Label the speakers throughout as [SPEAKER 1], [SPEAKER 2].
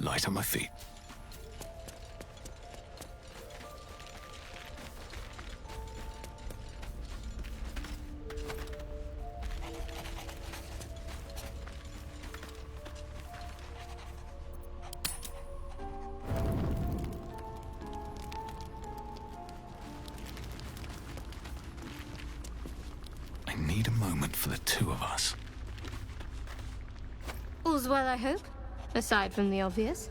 [SPEAKER 1] light on my feet. I need a moment for the two of us.
[SPEAKER 2] All's well, I hope, aside from the obvious.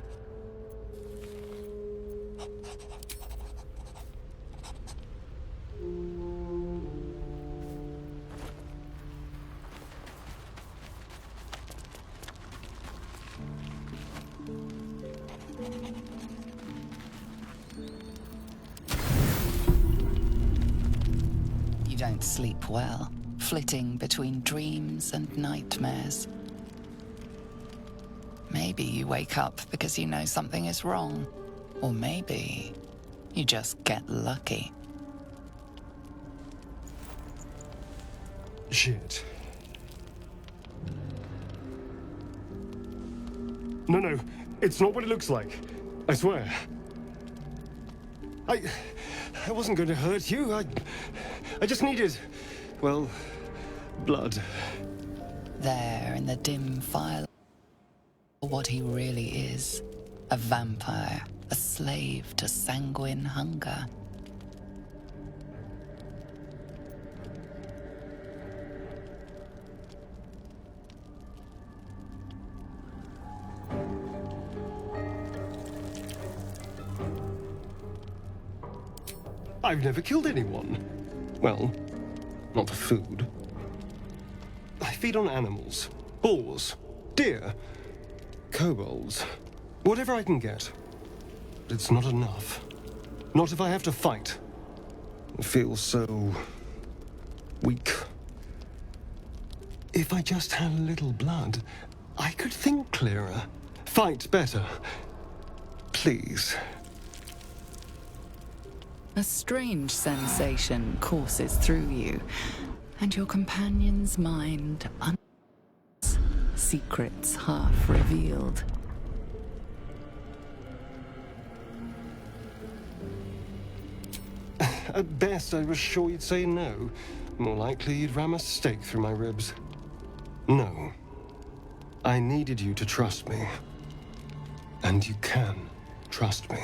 [SPEAKER 3] You don't sleep well, flitting between dreams and nightmares. Maybe you wake up because you know something is wrong. Or maybe you just get lucky.
[SPEAKER 4] Shit. No, it's not what it looks like. I swear. I wasn't going to hurt you. I just needed, well, blood.
[SPEAKER 3] There in the dim fire, what he really is. A vampire, a slave to sanguine hunger.
[SPEAKER 4] I've never killed anyone. Well, not for food. I feed on animals. Boars. Deer. Kobolds. Whatever I can get. But it's not enough. Not if I have to fight. I feel so weak. If I just had a little blood, I could think clearer. Fight better. Please.
[SPEAKER 3] A strange sensation courses through you, and your companion's mind secrets half revealed.
[SPEAKER 4] At best, I was sure you'd say no. More likely, you'd ram a stake through my ribs. No. I needed you to trust me. And you can trust me.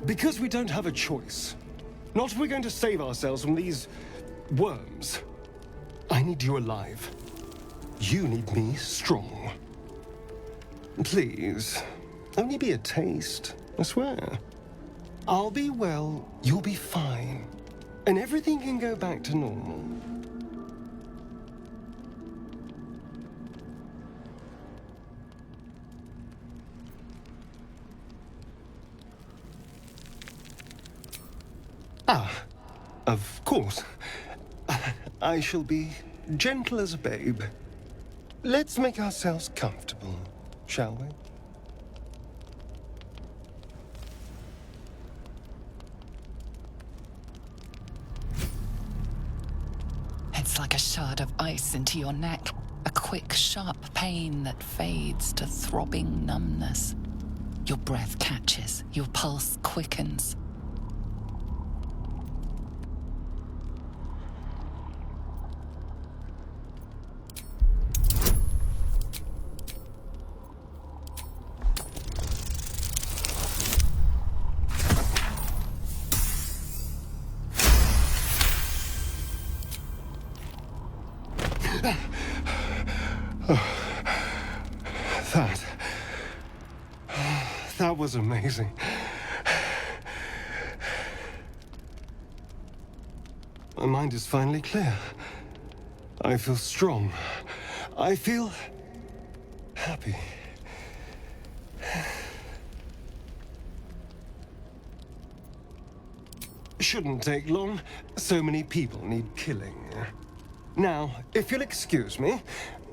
[SPEAKER 4] Because we don't have a choice. Not if we're going to save ourselves from these worms. I need you alive. You need me strong. Please, only be a taste, I swear. I'll be well, you'll be fine. And everything can go back to normal. Of course. I shall be gentle as a babe. Let's make ourselves comfortable, shall we?
[SPEAKER 3] It's like a shard of ice into your neck, a quick, sharp pain that fades to throbbing numbness. Your breath catches, your pulse quickens.
[SPEAKER 4] That was amazing. My mind is finally clear. I feel strong. I feel happy. Shouldn't take long. So many people need killing. Now, if you'll excuse me,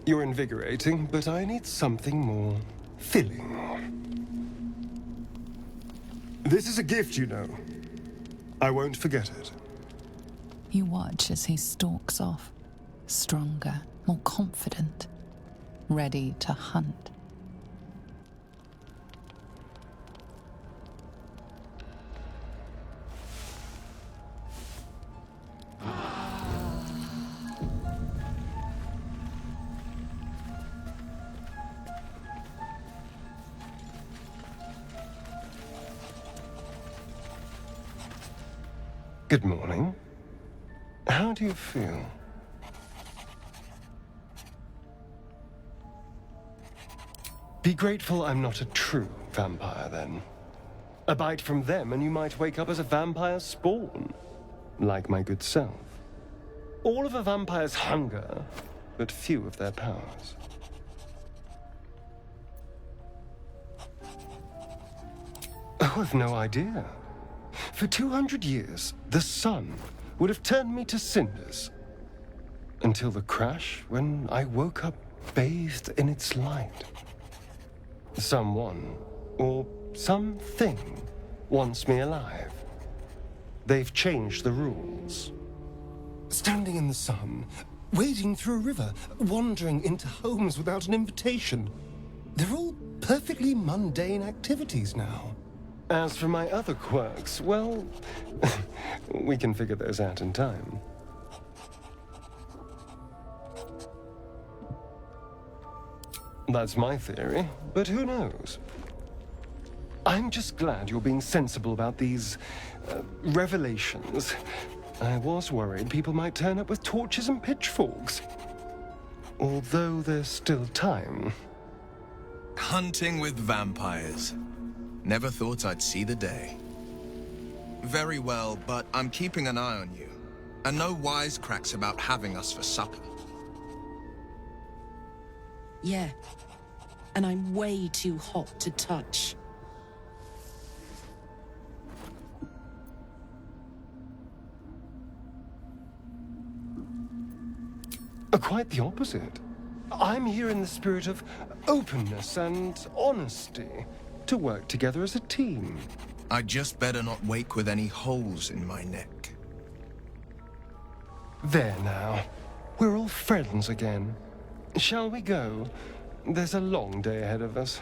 [SPEAKER 4] you're invigorating, but I need something more filling. This is a gift, you know. I won't forget it.
[SPEAKER 3] You watch as he stalks off, stronger, more confident, ready to hunt.
[SPEAKER 4] Good morning. How do you feel? Be grateful I'm not a true vampire, then. A bite from them and you might wake up as a vampire spawn, like my good self. All of a vampire's hunger, but few of their powers. Oh, I've no idea. For 200 years, the sun would have turned me to cinders. Until the crash, when I woke up bathed in its light. Someone, or something, wants me alive. They've changed the rules. Standing in the sun, wading through a river, wandering into homes without an invitation. They're all perfectly mundane activities now. As for my other quirks, well, we can figure those out in time. That's my theory, but who knows? I'm just glad you're being sensible about these revelations. I was worried people might turn up with torches and pitchforks. Although there's still time.
[SPEAKER 5] Hunting with vampires. Never thought I'd see the day. Very well, but I'm keeping an eye on you. And no wisecracks about having us for supper.
[SPEAKER 6] Yeah. And I'm way too hot to touch.
[SPEAKER 4] Quite the opposite. I'm here in the spirit of openness and honesty, to work together as a team.
[SPEAKER 5] I'd just better not wake with any holes in my neck.
[SPEAKER 4] There now. We're all friends again. Shall we go? There's a long day ahead of us.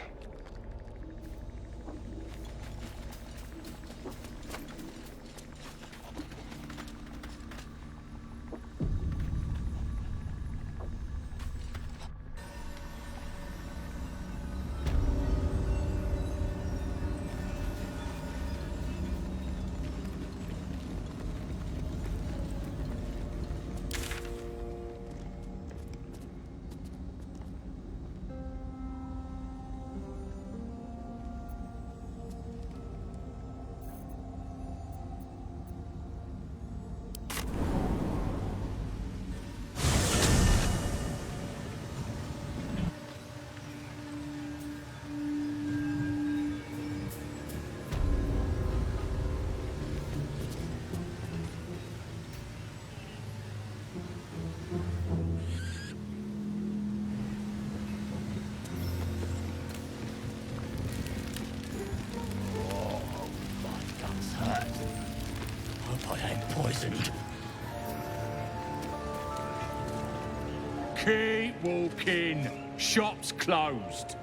[SPEAKER 7] Hope I ain't poisoned. Keep walking. Shop's closed.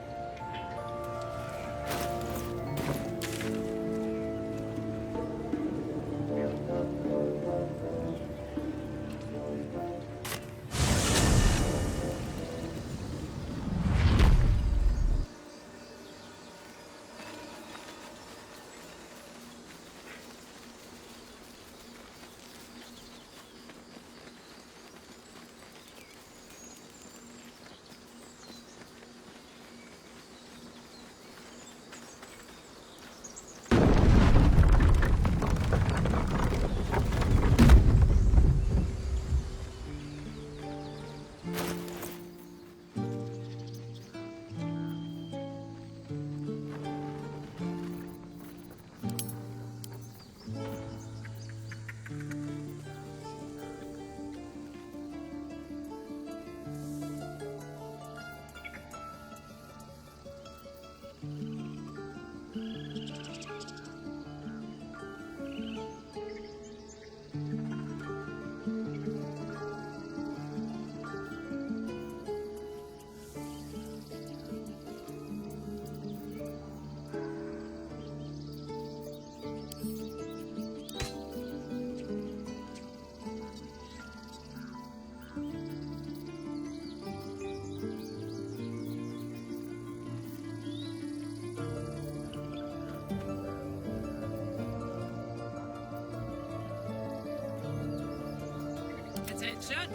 [SPEAKER 8] Richard?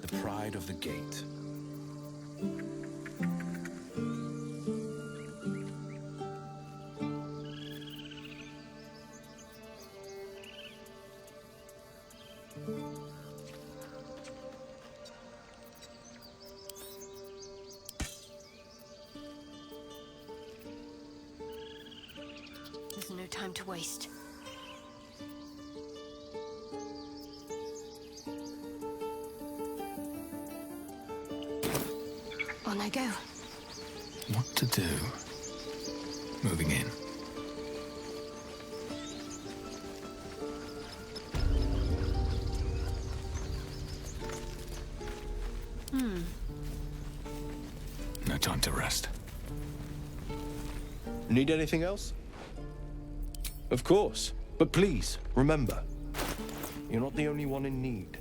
[SPEAKER 1] The pride of the gate.
[SPEAKER 2] There's no time to waste. On I go.
[SPEAKER 1] What to do? Moving in. No time to rest.
[SPEAKER 9] Need anything else? Of course. But please, remember, you're not the only one in need.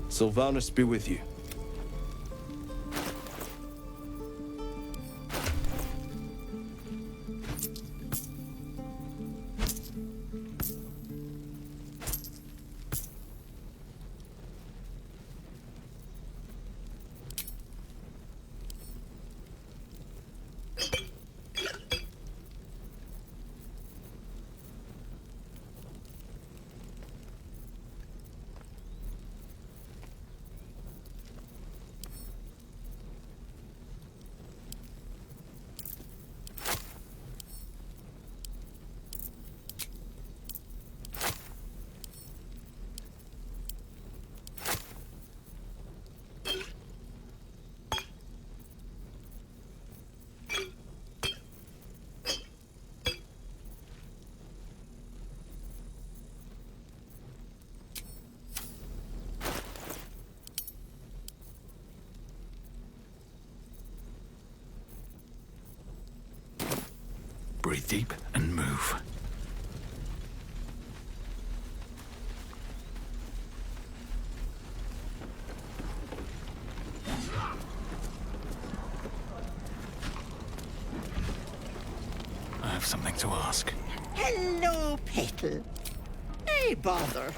[SPEAKER 9] Sylvanus be with you.
[SPEAKER 1] Breathe deep and move. I have something to ask.
[SPEAKER 10] Hello, Petal. Hey, bother.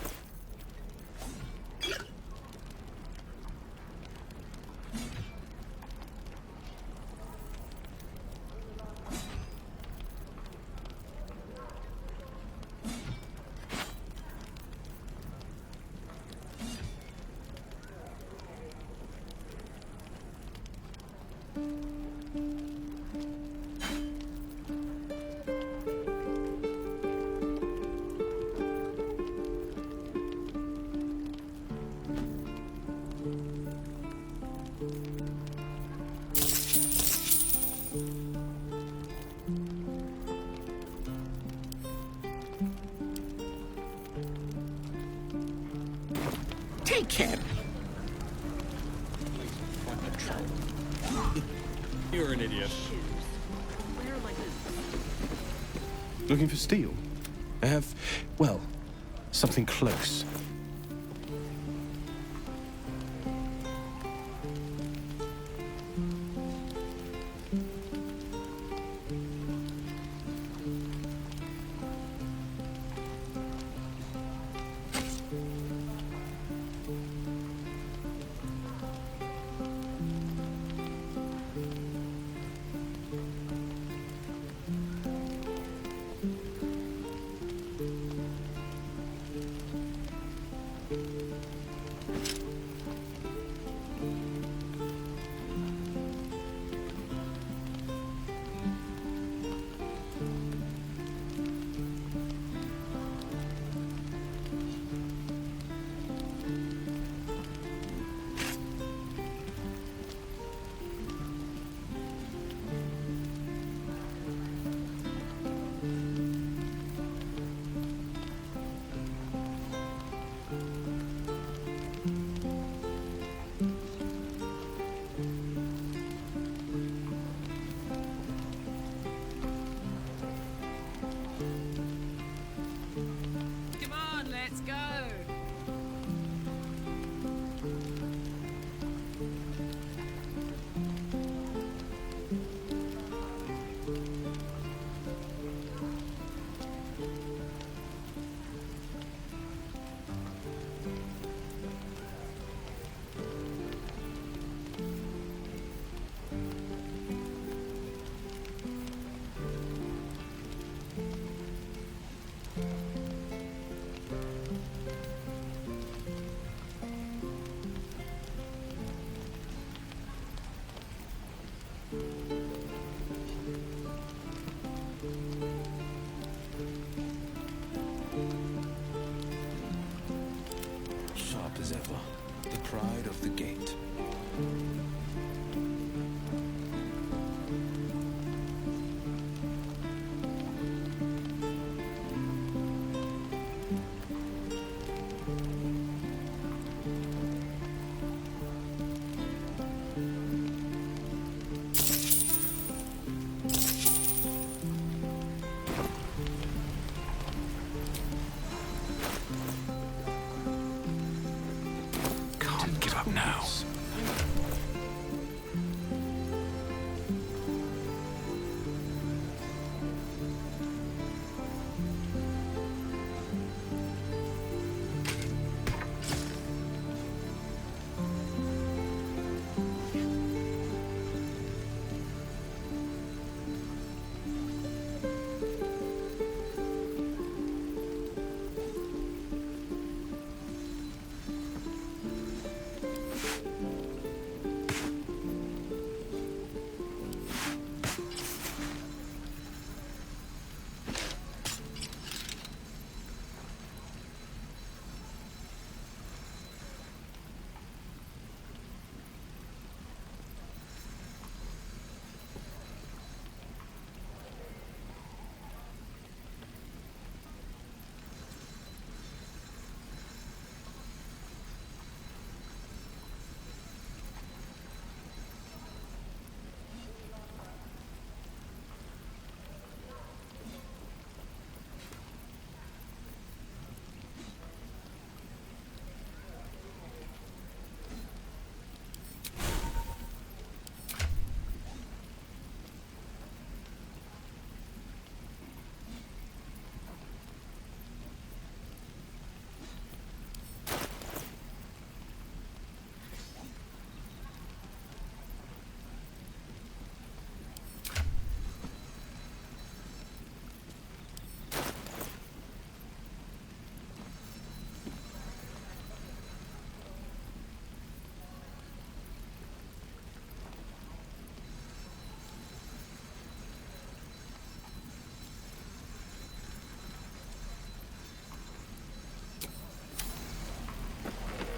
[SPEAKER 10] Take him.
[SPEAKER 7] You're an idiot.
[SPEAKER 2] Where are my boots?
[SPEAKER 9] Looking for steel? I have, well, something close.
[SPEAKER 8] Come on, let's go.
[SPEAKER 9] Sharp as ever. The pride of the gate.
[SPEAKER 1] Can't give up now.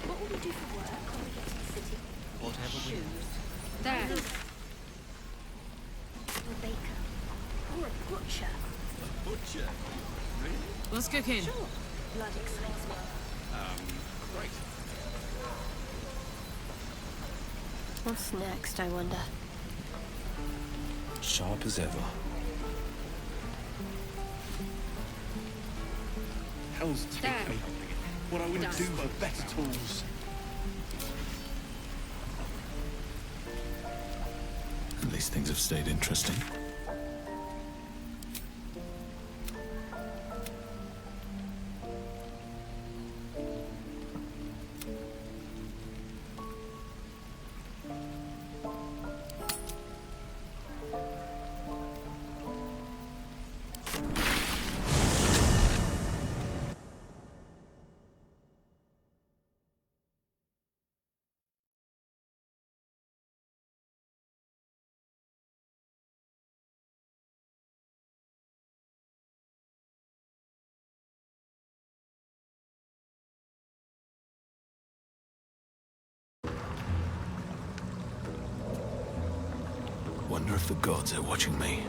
[SPEAKER 2] What will we do for work when we get to the city?
[SPEAKER 8] Whatever we
[SPEAKER 2] Shoes.
[SPEAKER 8] There.
[SPEAKER 2] A baker. Or a butcher.
[SPEAKER 7] Butcher.
[SPEAKER 8] What's cooking?
[SPEAKER 2] Sure. Blood excites me.
[SPEAKER 7] Great.
[SPEAKER 2] What's next, I wonder?
[SPEAKER 9] Sharp as ever.
[SPEAKER 7] Hell's take
[SPEAKER 8] There.
[SPEAKER 7] me. What I wouldn't
[SPEAKER 8] Done.
[SPEAKER 7] do for better tools.
[SPEAKER 1] At least things have stayed interesting. wonder if the gods are watching me.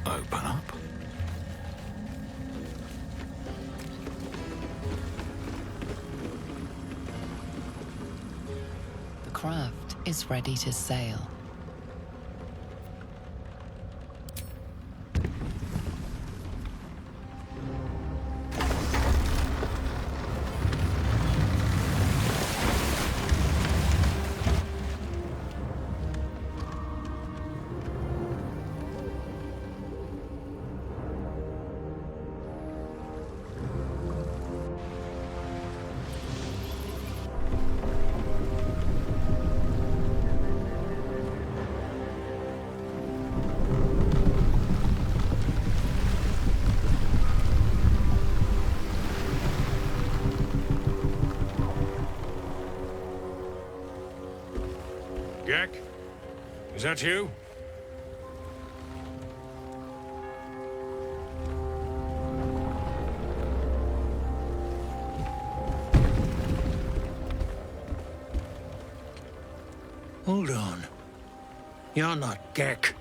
[SPEAKER 1] Open up.
[SPEAKER 3] The craft is ready to sail.
[SPEAKER 11] Gek? Is that you? Hold on. You're not Gek.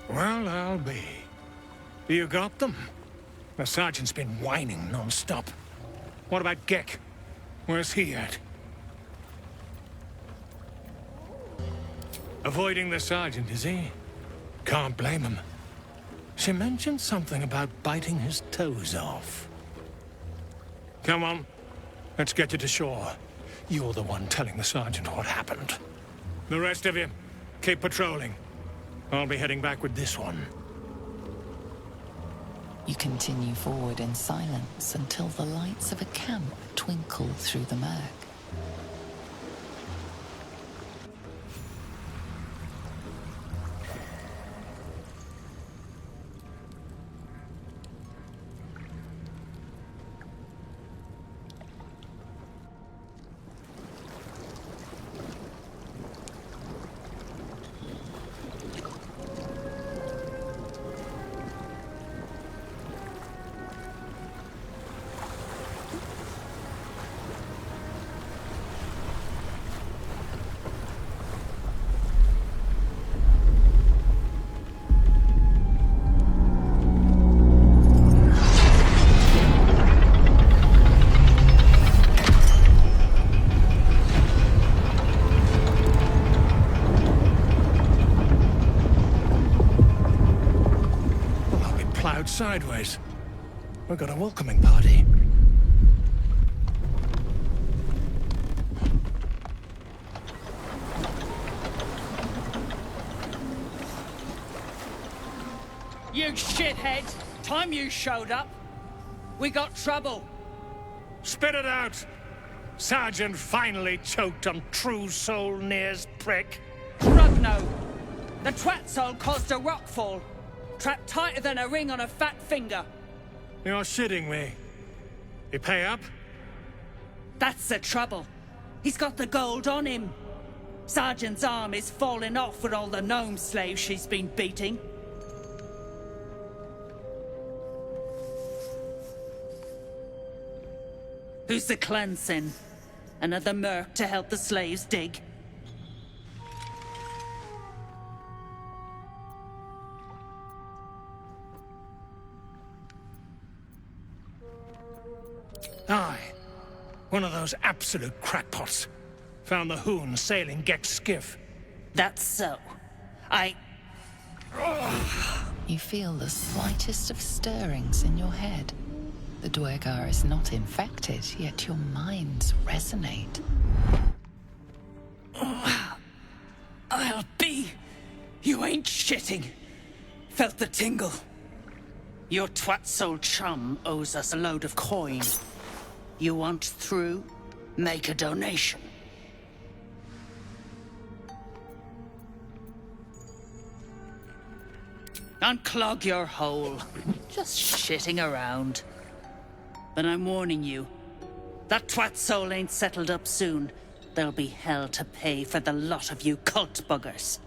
[SPEAKER 11] Well, I'll be. You got them? The sergeant's been whining non-stop. What about Gek? Where's he at? Avoiding the sergeant, is he? Can't blame him. She mentioned something about biting his toes off. Come on, let's get you to shore. You're the one telling the sergeant what happened. The rest of you, keep patrolling. I'll be heading back with this one.
[SPEAKER 3] You continue forward in silence until the lights of a camp twinkle through the murk.
[SPEAKER 11] Sideways. We've got a welcoming party.
[SPEAKER 8] You shithead! Time you showed up, we got trouble.
[SPEAKER 11] Spit it out! Sergeant finally choked on True Soul Near's prick.
[SPEAKER 8] Rugno! The twat soul caused a rockfall. Trapped tighter than a ring on a fat finger.
[SPEAKER 11] You're shitting me. You pay up?
[SPEAKER 8] That's the trouble. He's got the gold on him. Sergeant's arm is falling off with all the gnome slaves she's been beating. Who's the cleansing? Another merc to help the slaves dig?
[SPEAKER 11] Aye. One of those absolute crackpots. Found the Hoon sailing Gek's skiff.
[SPEAKER 8] That's so.
[SPEAKER 3] You feel the slightest of stirrings in your head. The Duérgar is not infected, yet your minds resonate.
[SPEAKER 8] I'll be. You ain't shitting. Felt the tingle. Your twat-soul chum owes us a load of coin. You want through? Make a donation. Unclog your hole. Just shitting around. But I'm warning you, that twat soul ain't settled up soon. There'll be hell to pay for the lot of you cult buggers.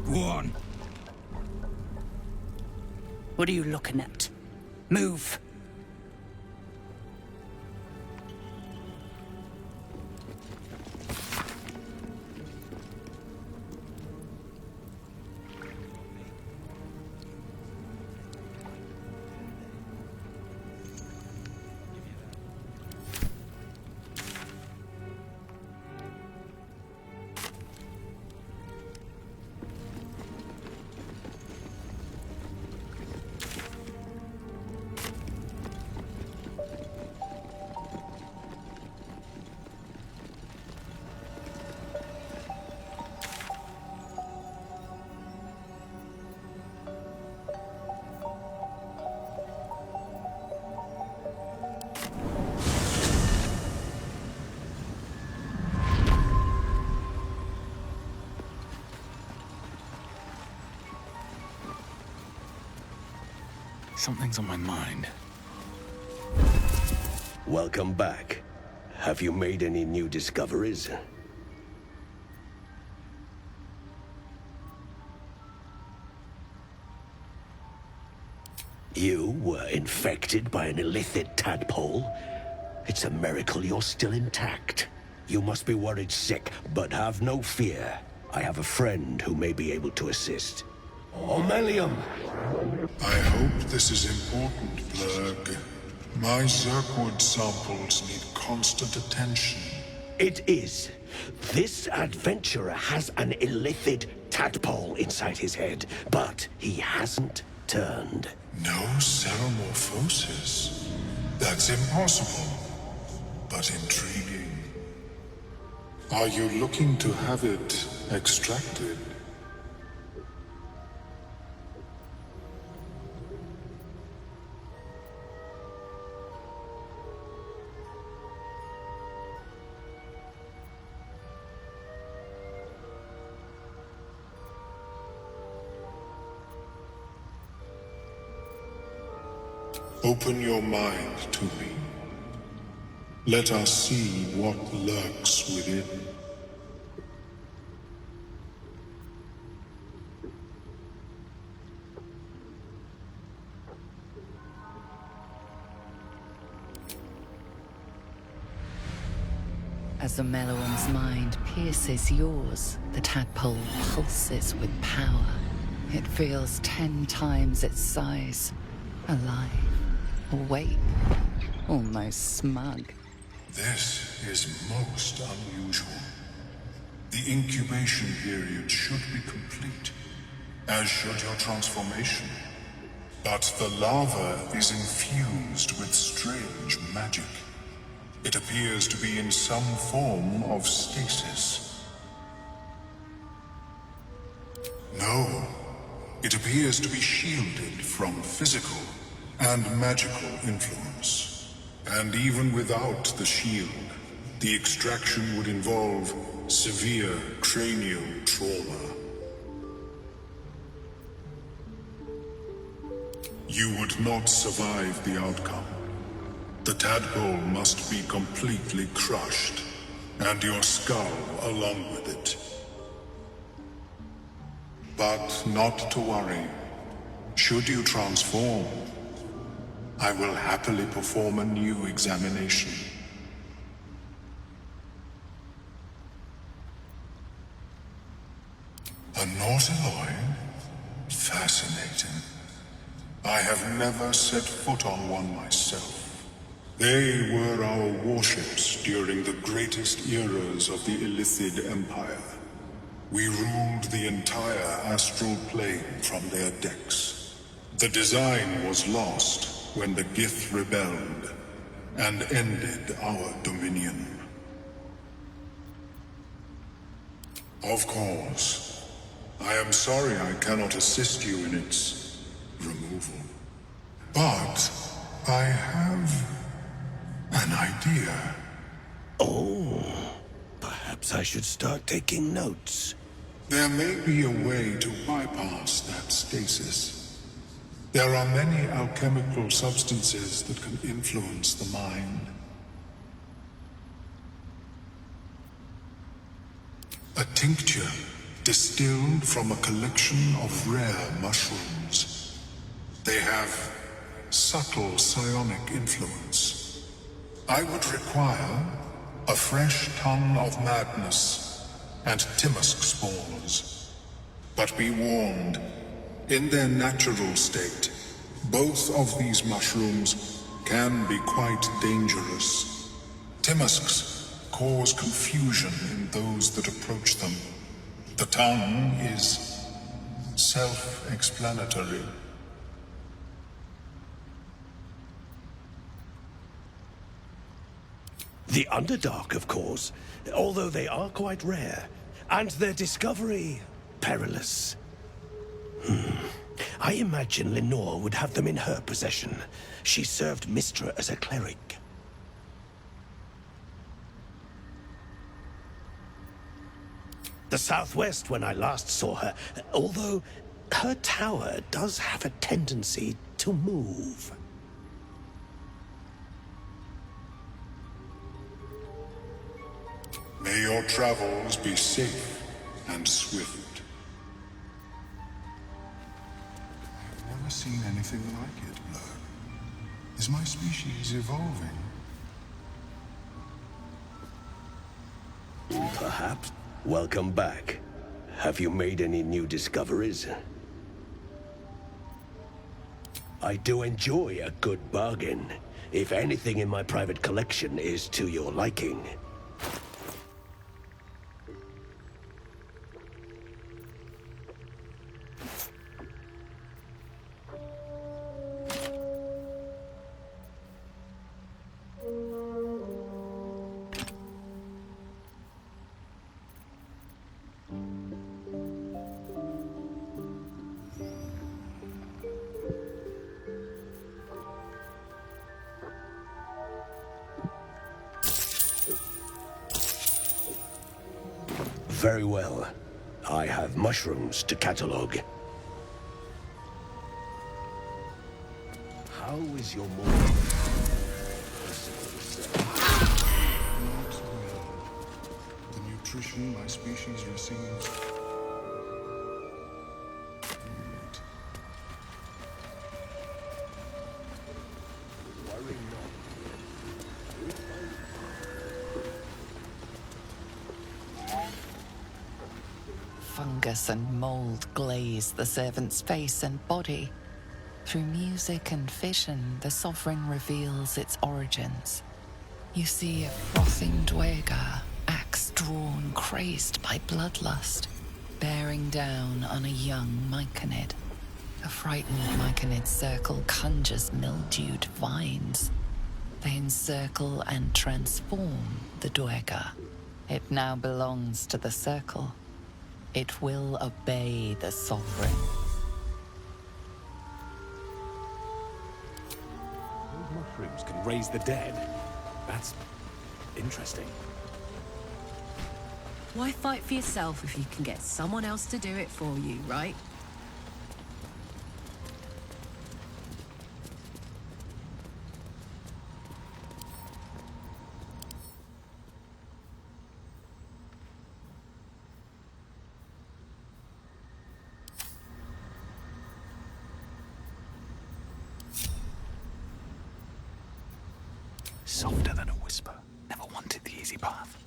[SPEAKER 1] Go on.
[SPEAKER 8] What are you looking at? Move.
[SPEAKER 1] Something's on my mind.
[SPEAKER 12] Welcome back. Have you made any new discoveries? You were infected by an illithid tadpole? It's a miracle you're still intact. You must be worried sick, but have no fear. I have a friend who may be able to assist. Omelium!
[SPEAKER 13] I hope this is important, Blurg. My Zerkwood samples need constant attention.
[SPEAKER 12] It is. This adventurer has an illithid tadpole inside his head, but he hasn't turned.
[SPEAKER 13] No ceremorphosis. That's impossible, but intriguing. Are you looking to have it extracted? Open your mind to me. Let us see what lurks within.
[SPEAKER 3] As the Meloam's mind pierces yours, the tadpole pulses with power. It feels 10 times its size. Alive. Awake. Almost smug.
[SPEAKER 13] This is most unusual. The incubation period should be complete, as should your transformation. But the larva is infused with strange magic. It appears to be in some form of stasis. No, it appears to be shielded from physical and magical influence. And even without the shield, the extraction would involve severe cranial trauma. You would not survive the outcome. The tadpole must be completely crushed, and your skull along with it. But not to worry. Should you transform, I will happily perform a new examination. A Nautiloid? Fascinating. I have never set foot on one myself. They were our warships during the greatest eras of the Illithid Empire. We ruled the entire astral plane from their decks. The design was lost when the Gith rebelled and ended our dominion. Of course. I am sorry I cannot assist you in its removal. But I have an idea.
[SPEAKER 12] Oh, perhaps I should start taking notes.
[SPEAKER 13] There may be a way to bypass that stasis. There are many alchemical substances that can influence the mind. A tincture distilled from a collection of rare mushrooms. They have subtle psionic influence. I would require a fresh ton of madness and Timosk spores. But be warned, in their natural state, both of these mushrooms can be quite dangerous. Timosks cause confusion in those that approach them. The tongue is self-explanatory.
[SPEAKER 12] The Underdark, of course, although they are quite rare, and their discovery perilous. I imagine Lenore would have them in her possession. She served Mistra as a cleric. The southwest when I last saw her, although her tower does have a tendency to move.
[SPEAKER 13] May your travels be safe and swift. I've never seen anything like it, Blur. Is my species evolving?
[SPEAKER 12] Perhaps. Welcome back. Have you made any new discoveries? I do enjoy a good bargain, if anything in my private collection is to your liking. Very well. I have mushrooms to catalogue. How is your morning?
[SPEAKER 13] Not well. The nutrition my species receives.
[SPEAKER 12] Worry not.
[SPEAKER 3] Fungus and mold glaze the servant's face and body. Through music and vision, the sovereign reveals its origins. You see a frothing Duérgar, axe drawn, crazed by bloodlust, bearing down on a young myconid. A frightened myconid circle conjures mildewed vines. They encircle and transform the Duérgar. It now belongs to the circle. It will obey the sovereign.
[SPEAKER 9] Those mushrooms can raise the dead. That's interesting.
[SPEAKER 14] Why fight for yourself if you can get someone else to do it for you, right?
[SPEAKER 1] Softer than a whisper. Never wanted the easy path.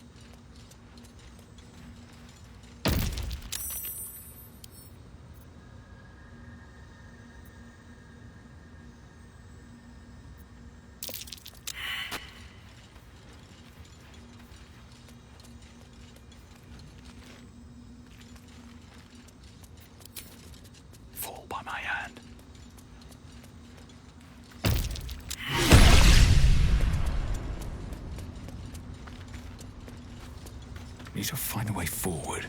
[SPEAKER 1] Fall by my hand. Need to find a way forward.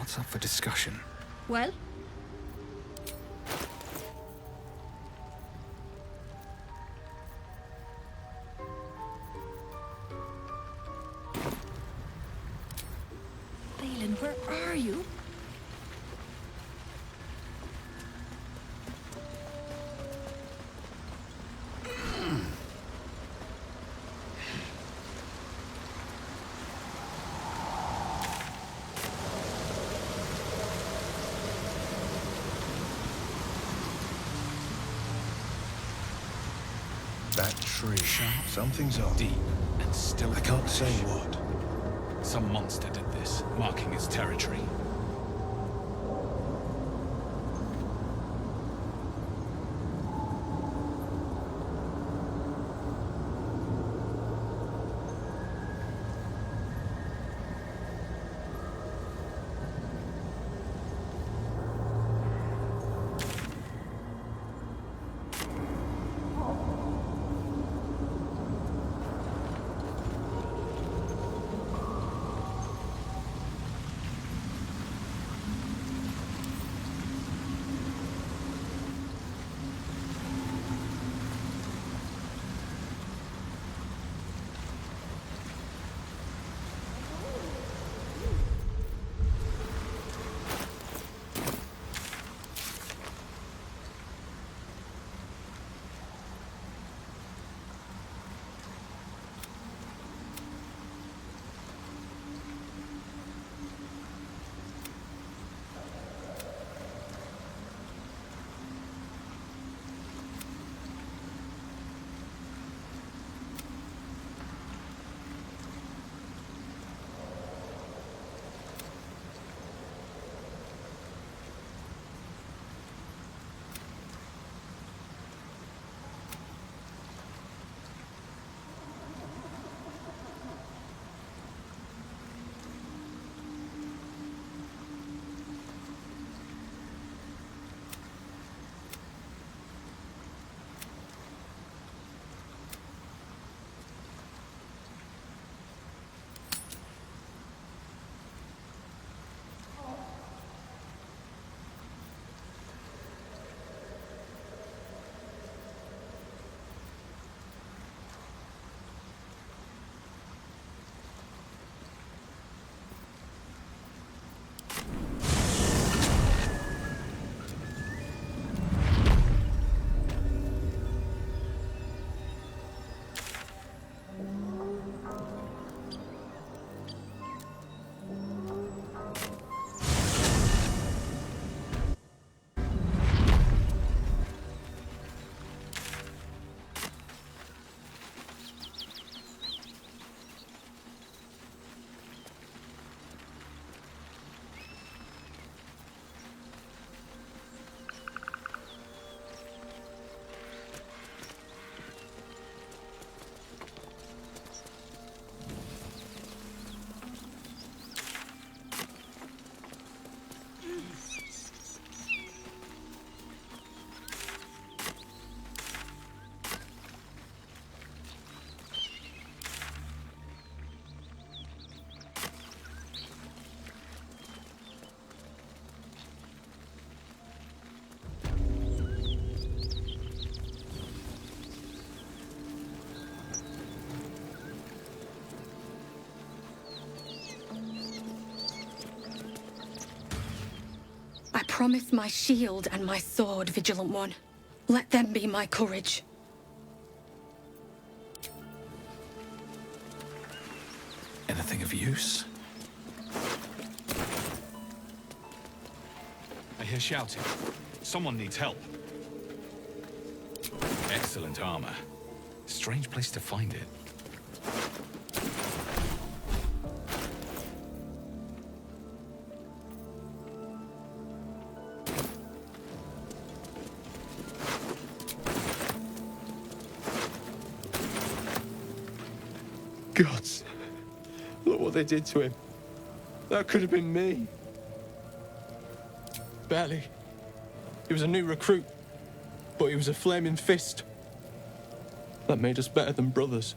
[SPEAKER 1] What's up for discussion?
[SPEAKER 2] Well? Balin, where are you?
[SPEAKER 5] That tree. Something's up.
[SPEAKER 1] Deep and still.
[SPEAKER 5] I can't say what.
[SPEAKER 1] Some monster did this, marking its territory.
[SPEAKER 2] I promise my shield and my sword, Vigilant One. Let them be my courage.
[SPEAKER 1] Anything of use? I hear shouting. Someone needs help. Excellent armor. Strange place to find it.
[SPEAKER 4] Gods, look what they did to him. That could have been me. Barely. He was a new recruit, but he was a flaming fist. That made us better than brothers.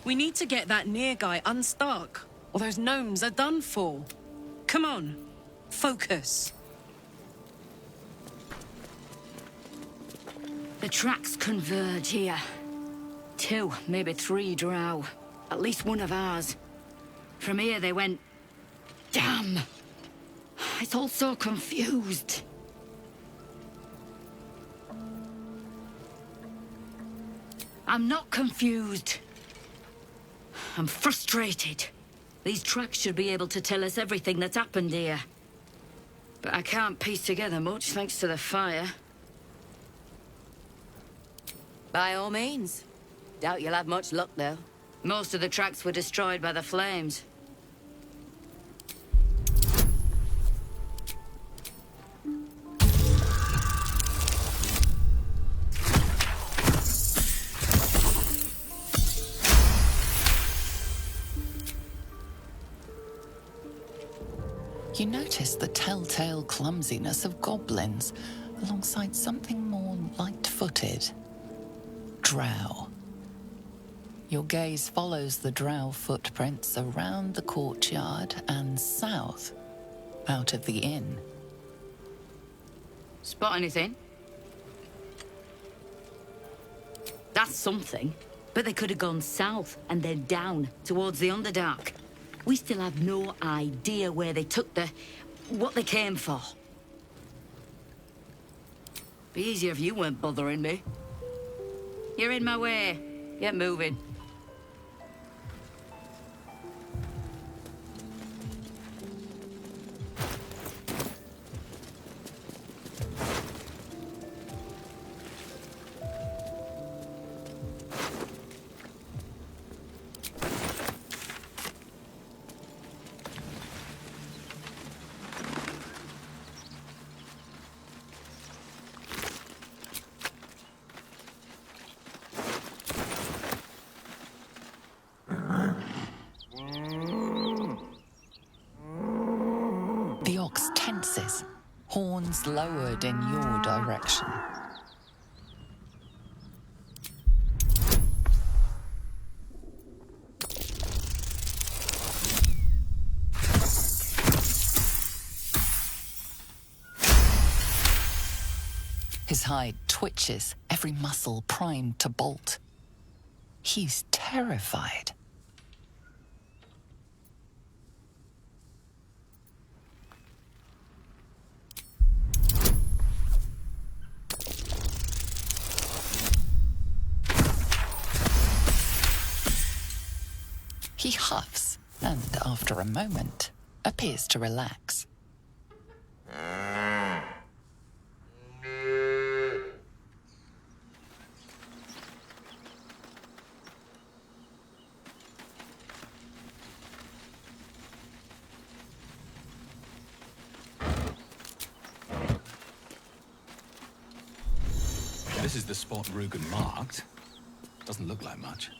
[SPEAKER 6] We need to get that near guy unstuck, or those gnomes are done for. Come on, focus.
[SPEAKER 15] The tracks converge here. 2, maybe 3 drow. At least one of ours. From here they went... Damn! It's all so confused. I'm not confused. I'm frustrated. These tracks should be able to tell us everything that's happened here. But I can't piece together much thanks to the fire.
[SPEAKER 14] By all means. Doubt you'll have much luck, though.
[SPEAKER 15] Most of the tracks were destroyed by the flames.
[SPEAKER 3] You notice the telltale clumsiness of goblins, alongside something more light-footed. Drow. Your gaze follows the drow footprints around the courtyard and south, out of the inn.
[SPEAKER 15] Spot anything? That's something. But they could have gone south and then down towards the Underdark. We still have no idea where they took what they came for. Be easier if you weren't bothering me. You're in my way. Get moving.
[SPEAKER 3] The ox tenses, horns lowered in your direction. His hide twitches, every muscle primed to bolt. He's terrified. He huffs, and after a moment, appears to relax.
[SPEAKER 1] This is the spot Rugen marked. Doesn't look like much.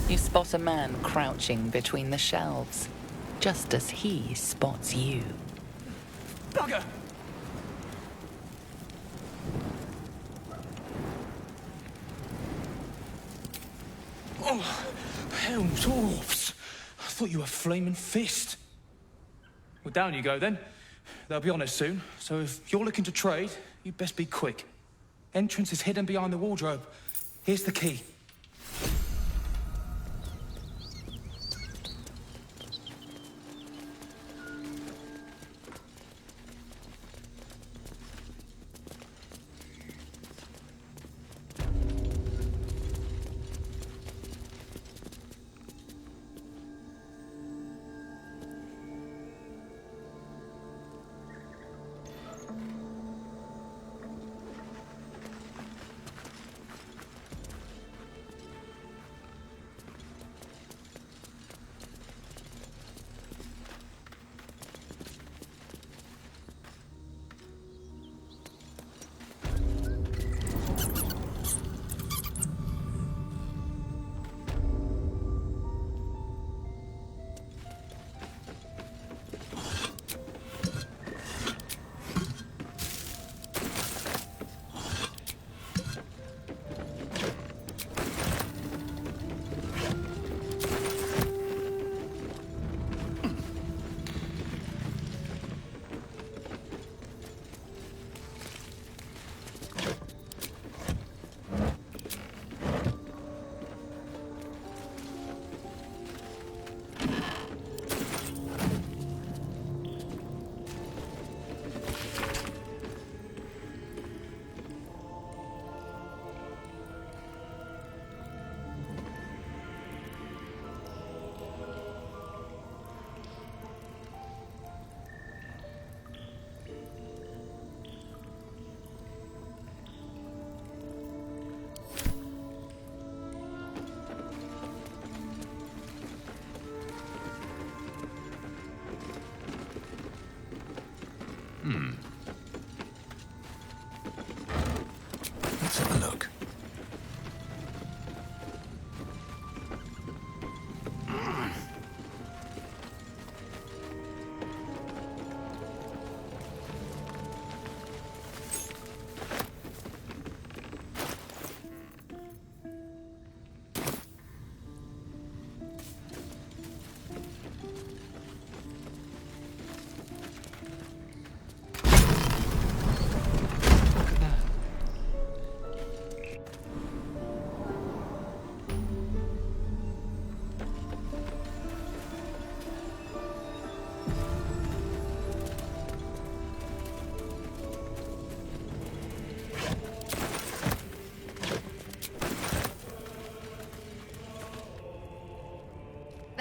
[SPEAKER 3] You spot a man crouching between the shelves, just as he spots you.
[SPEAKER 1] Bugger! Oh, hell, dwarfs! I thought you were Flaming Fist. Well, down you go then. They'll be on us soon, so if you're looking to trade, you best be quick. Entrance is hidden behind the wardrobe. Here's the key.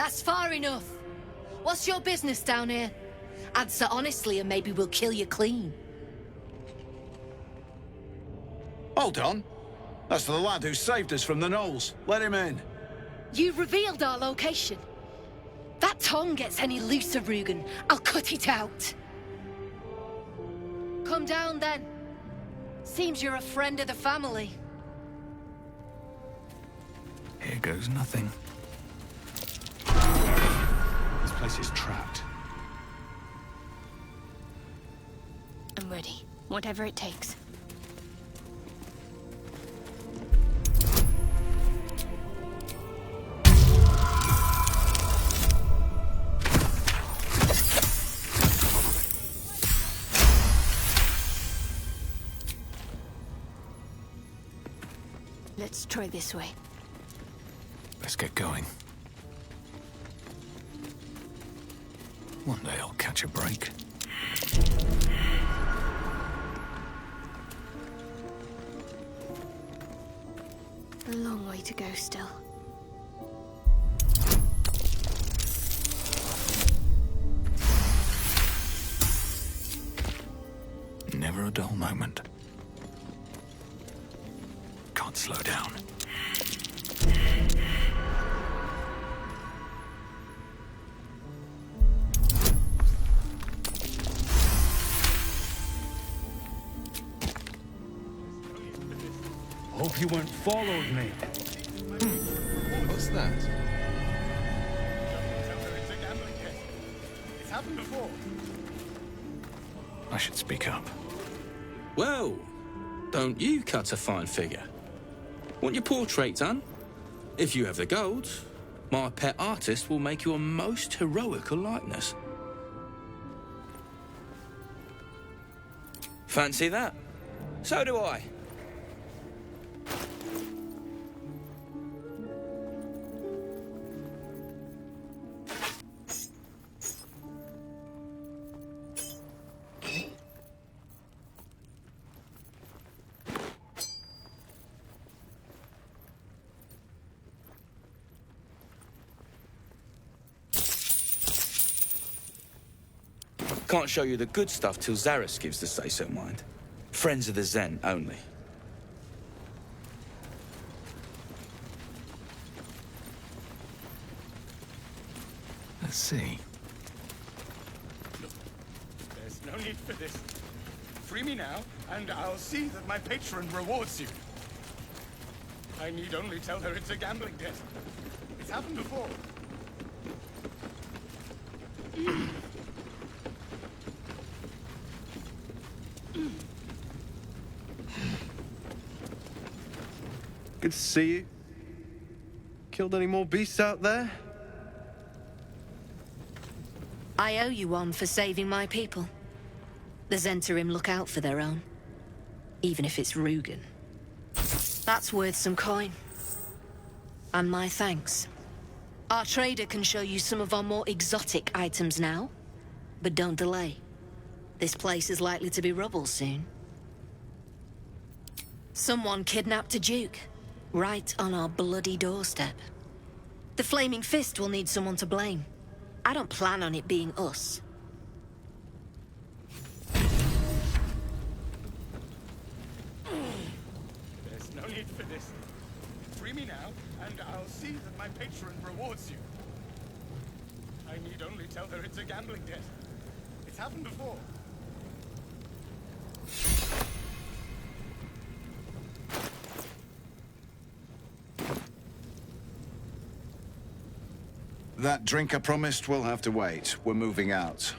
[SPEAKER 16] That's far enough. What's your business down here? Answer honestly and maybe we'll kill you clean.
[SPEAKER 17] Hold on. That's the lad who saved us from the gnolls. Let him in.
[SPEAKER 16] You revealed our location. That tongue gets any looser, Rugen, I'll cut it out. Come down then. Seems you're a friend of the family.
[SPEAKER 18] Here goes nothing. This place is trapped.
[SPEAKER 2] I'm ready. Whatever it takes. Let's try this way.
[SPEAKER 18] Let's get going. One day I'll catch a break.
[SPEAKER 2] A long way to go still.
[SPEAKER 18] Never a dull moment. Can't slow down.
[SPEAKER 7] Hope you weren't followed, mate.
[SPEAKER 5] What's that?
[SPEAKER 7] It's happened before.
[SPEAKER 18] I should speak up.
[SPEAKER 19] Well, don't you cut a fine figure? Want your portrait done? If you have the gold, my pet artist will make you a most heroical likeness. Fancy that? So do I. Can't show you the good stuff till Zaris gives the say-so, mind. Friends of the Zen only.
[SPEAKER 18] Let's see.
[SPEAKER 7] Look, there's no need for this. Free me now, and I'll see that my patron rewards you. I need only tell her it's a gambling debt. It's happened before.
[SPEAKER 4] Good to see you. Killed any more beasts out there?
[SPEAKER 16] I owe you one for saving my people. The Zentarim look out for their own. Even if it's Rugen. That's worth some coin. And my thanks. Our trader can show you some of our more exotic items now. But don't delay. This place is likely to be rubble soon. Someone kidnapped a duke. Right on our bloody doorstep. The Flaming Fist will need someone to blame. I don't plan on it being us.
[SPEAKER 7] There's no need for this. Free me now, and I'll see that my patron rewards you. I need only tell her it's a gambling debt. It's happened before.
[SPEAKER 17] That drink I promised will have to wait. We're moving out.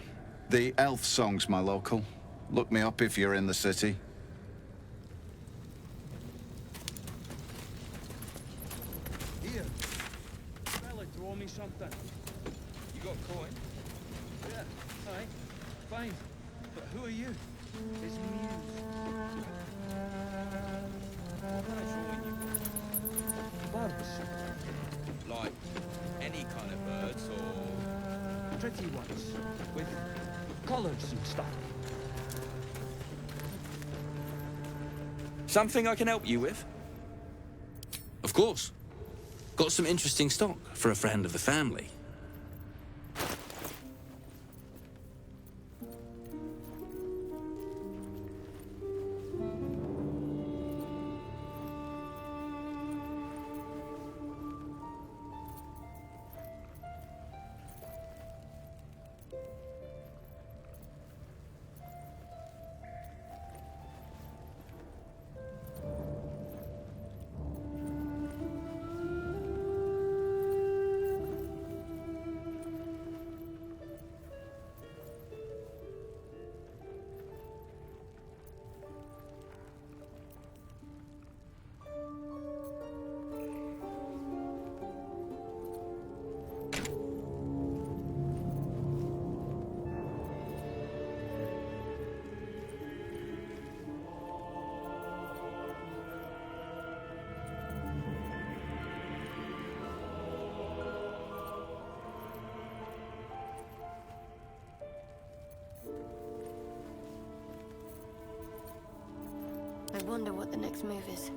[SPEAKER 17] The elf song's my local. Look me up if you're in the city.
[SPEAKER 7] Here. Fella, throw me something. You got coin? Yeah, aye. Fine. But who are you? It's Muse. What can I show you? Birds.
[SPEAKER 19] Like any kind of birds or...
[SPEAKER 7] Pretty ones. With colours and stuff.
[SPEAKER 19] Something I can help you with? Of course. Got some interesting stock for a friend of the family.
[SPEAKER 20] wonder what the next move is.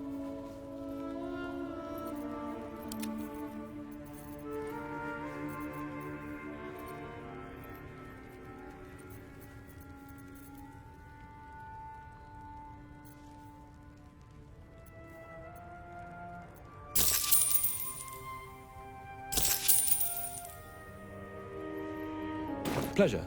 [SPEAKER 9] Pleasure.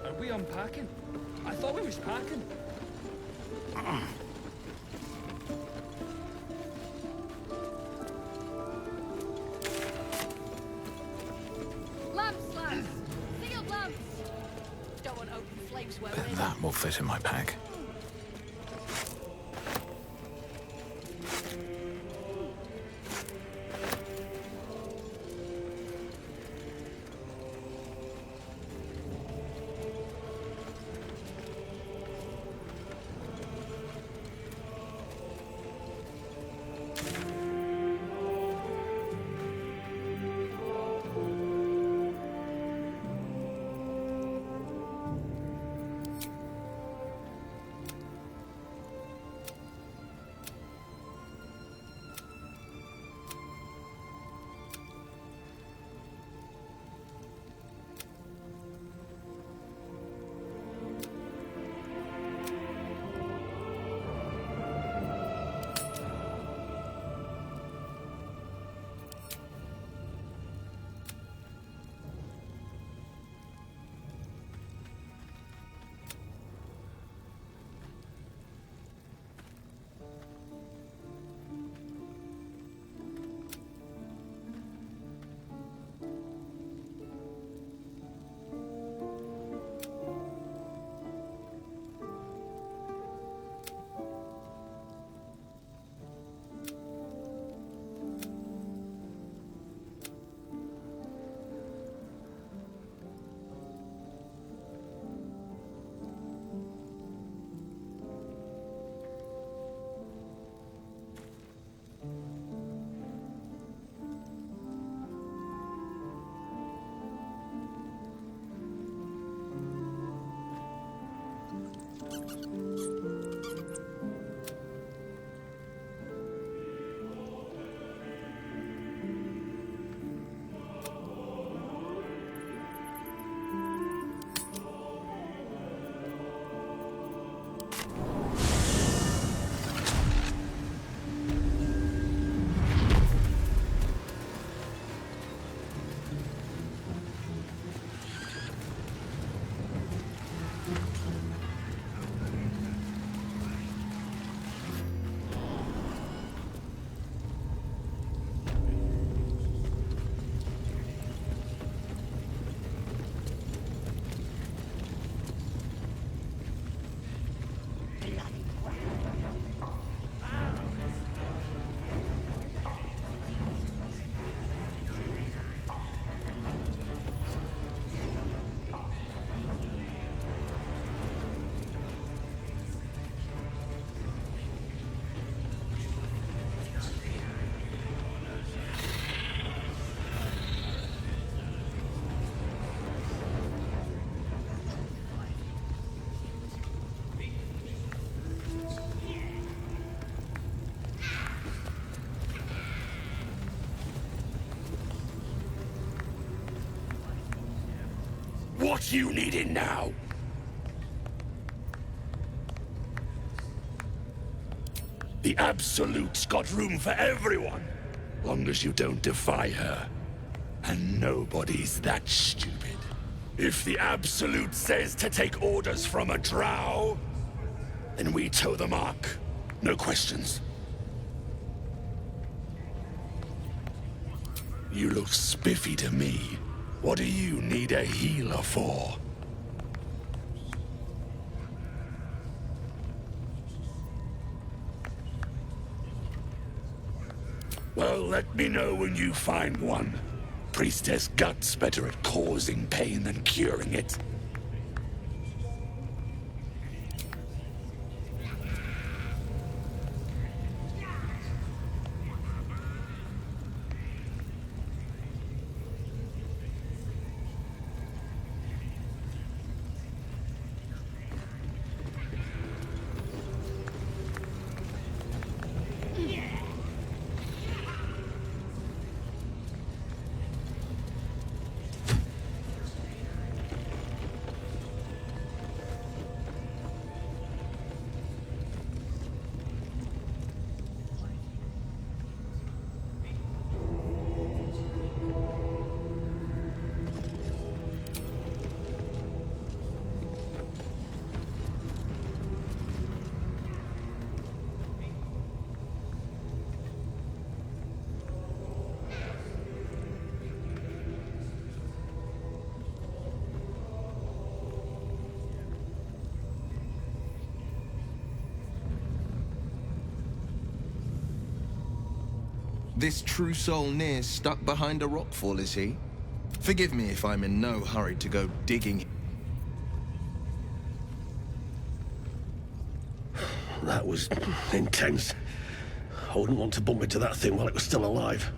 [SPEAKER 1] Are we unpacking? I thought we was packing.
[SPEAKER 20] Lamps, lads! Sealed lamps! Don't want open flames where we're...
[SPEAKER 18] That will fit in my pack.
[SPEAKER 12] What you needing now? The Absolute's got room for everyone, long as you don't defy her. And nobody's that stupid. If the Absolute says to take orders from a drow, then we toe the mark. No questions. You look spiffy to me. What do you need a healer for? Well, let me know when you find one. Priestess Gut's better at causing pain than curing it.
[SPEAKER 5] This true soul near stuck behind a rockfall, is he? Forgive me if I'm in no hurry to go digging.
[SPEAKER 12] That was intense. I wouldn't want to bump into that thing while it was still alive.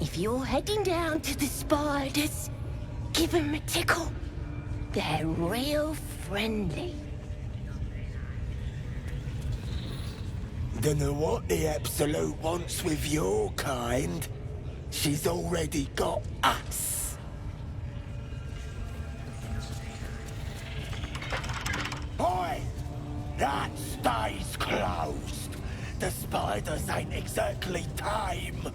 [SPEAKER 21] If you're heading down to the spiders, give them a tickle. They're real friendly.
[SPEAKER 22] Dunno what the Absolute wants with your kind. She's already got us. Oi! That stays closed. The spiders ain't exactly tame.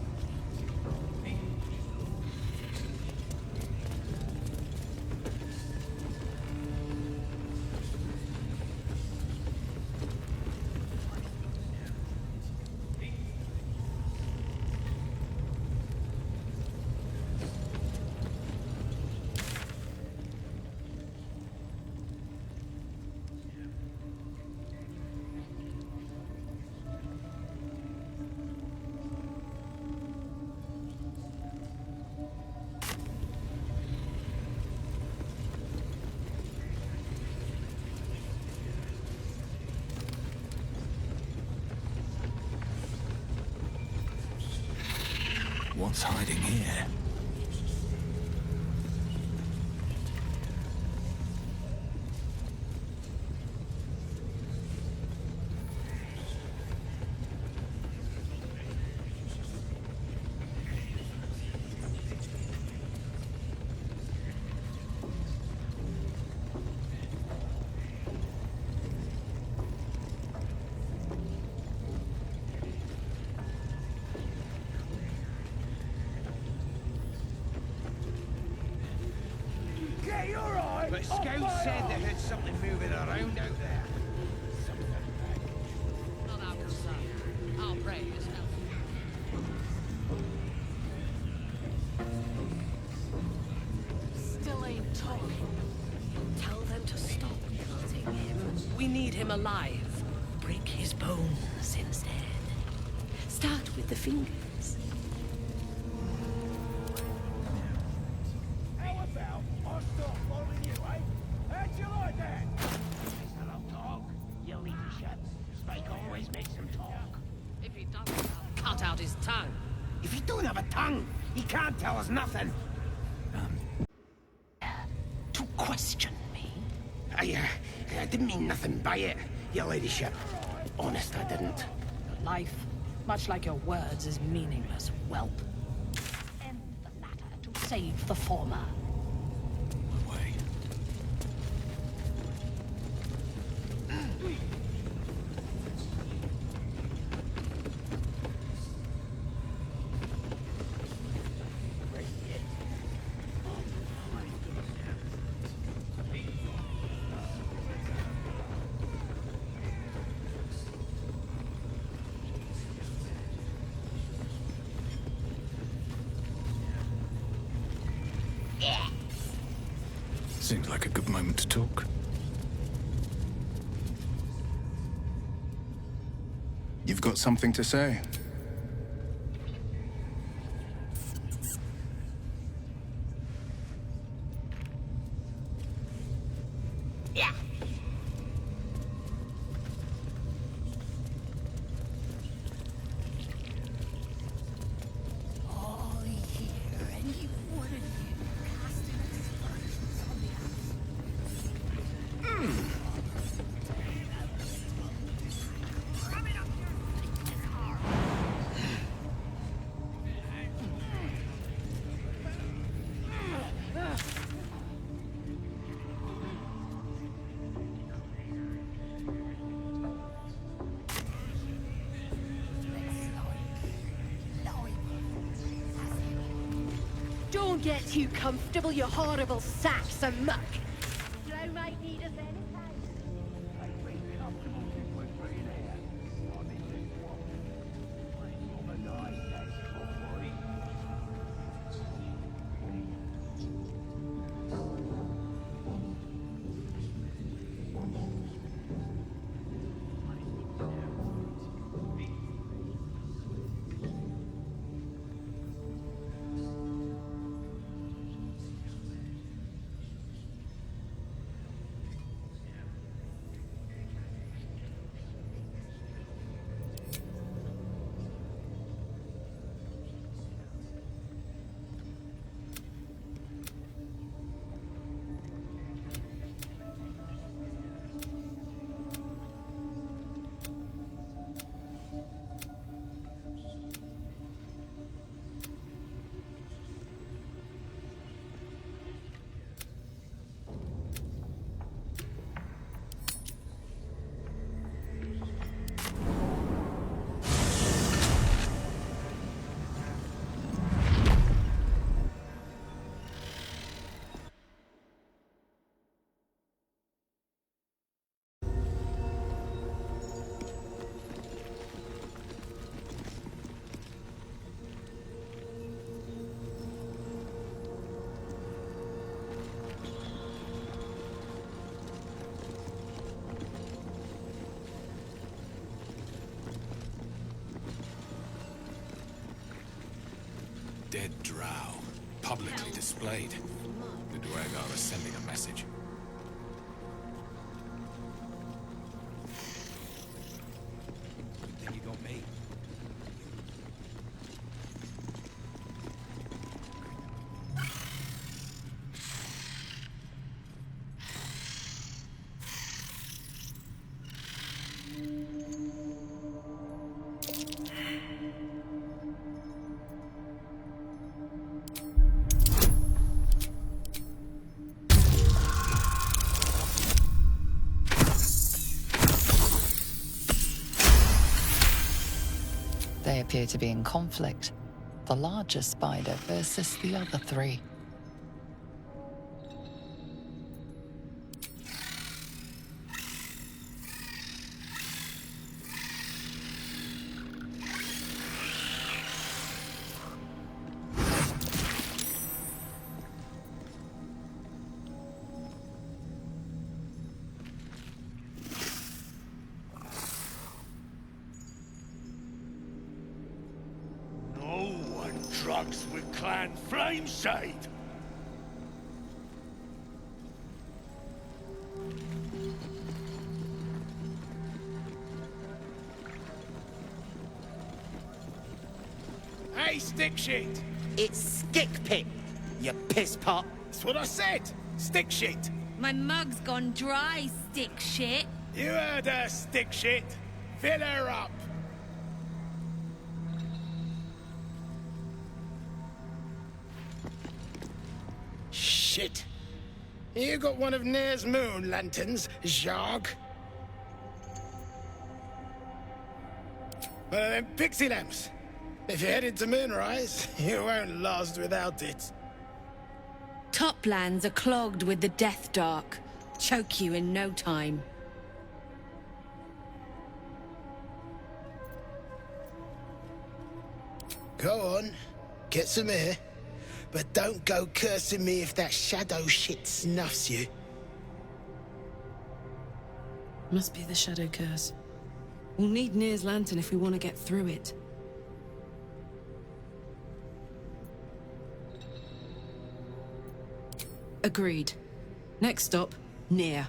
[SPEAKER 18] What's hiding here?
[SPEAKER 10] But Scout said they heard something moving around out there.
[SPEAKER 14] Not our son. I'll pray his help. Still ain't talking. Tell them to stop cutting him. We need him alive. Break his bones instead. Start with the fingers.
[SPEAKER 10] How about I start following you, eh? How'd you like that? Hello, dog. Your leadership. Spike always makes him talk.
[SPEAKER 14] If he doesn't, I'll cut out his tongue.
[SPEAKER 10] If he don't have a tongue, he can't tell us nothing.
[SPEAKER 21] To question me?
[SPEAKER 10] I didn't mean nothing by it, your ladyship. Honest, I didn't.
[SPEAKER 14] Life, much like your words, is meaningless, whelp.
[SPEAKER 21] And the latter to save the former.
[SPEAKER 18] Want to talk?
[SPEAKER 5] You've got something to say?
[SPEAKER 21] Yeah. All here, and you wouldn't casting aspersions on the Don't get too comfortable, you horrible sacks of muck. Slow might need us anytime.
[SPEAKER 18] Dead drow, publicly displayed. The Duérgar are sending a message.
[SPEAKER 10] Then you got me.
[SPEAKER 3] They appear to be in conflict. The larger spider versus the other three.
[SPEAKER 22] Drugs with Clan Flameshade!
[SPEAKER 7] Hey, stick shit!
[SPEAKER 22] It's stick pit, you piss pot!
[SPEAKER 7] That's what I said! Stick shit!
[SPEAKER 20] My mug's gone dry, stick shit.
[SPEAKER 7] You heard her, stick shit! Fill her up! Shit! You got one of Nair's moon lanterns, Jarg? One of them pixie lamps. If you're headed to Moonrise, you won't last without it.
[SPEAKER 20] Toplands are clogged with the Death Dark. Choke you in no time.
[SPEAKER 7] Go on, get some air. But don't go cursing me if that shadow shit snuffs you.
[SPEAKER 6] Must be the shadow curse. We'll need Nir's lantern if we want to get through it. Agreed. Next stop, Nir.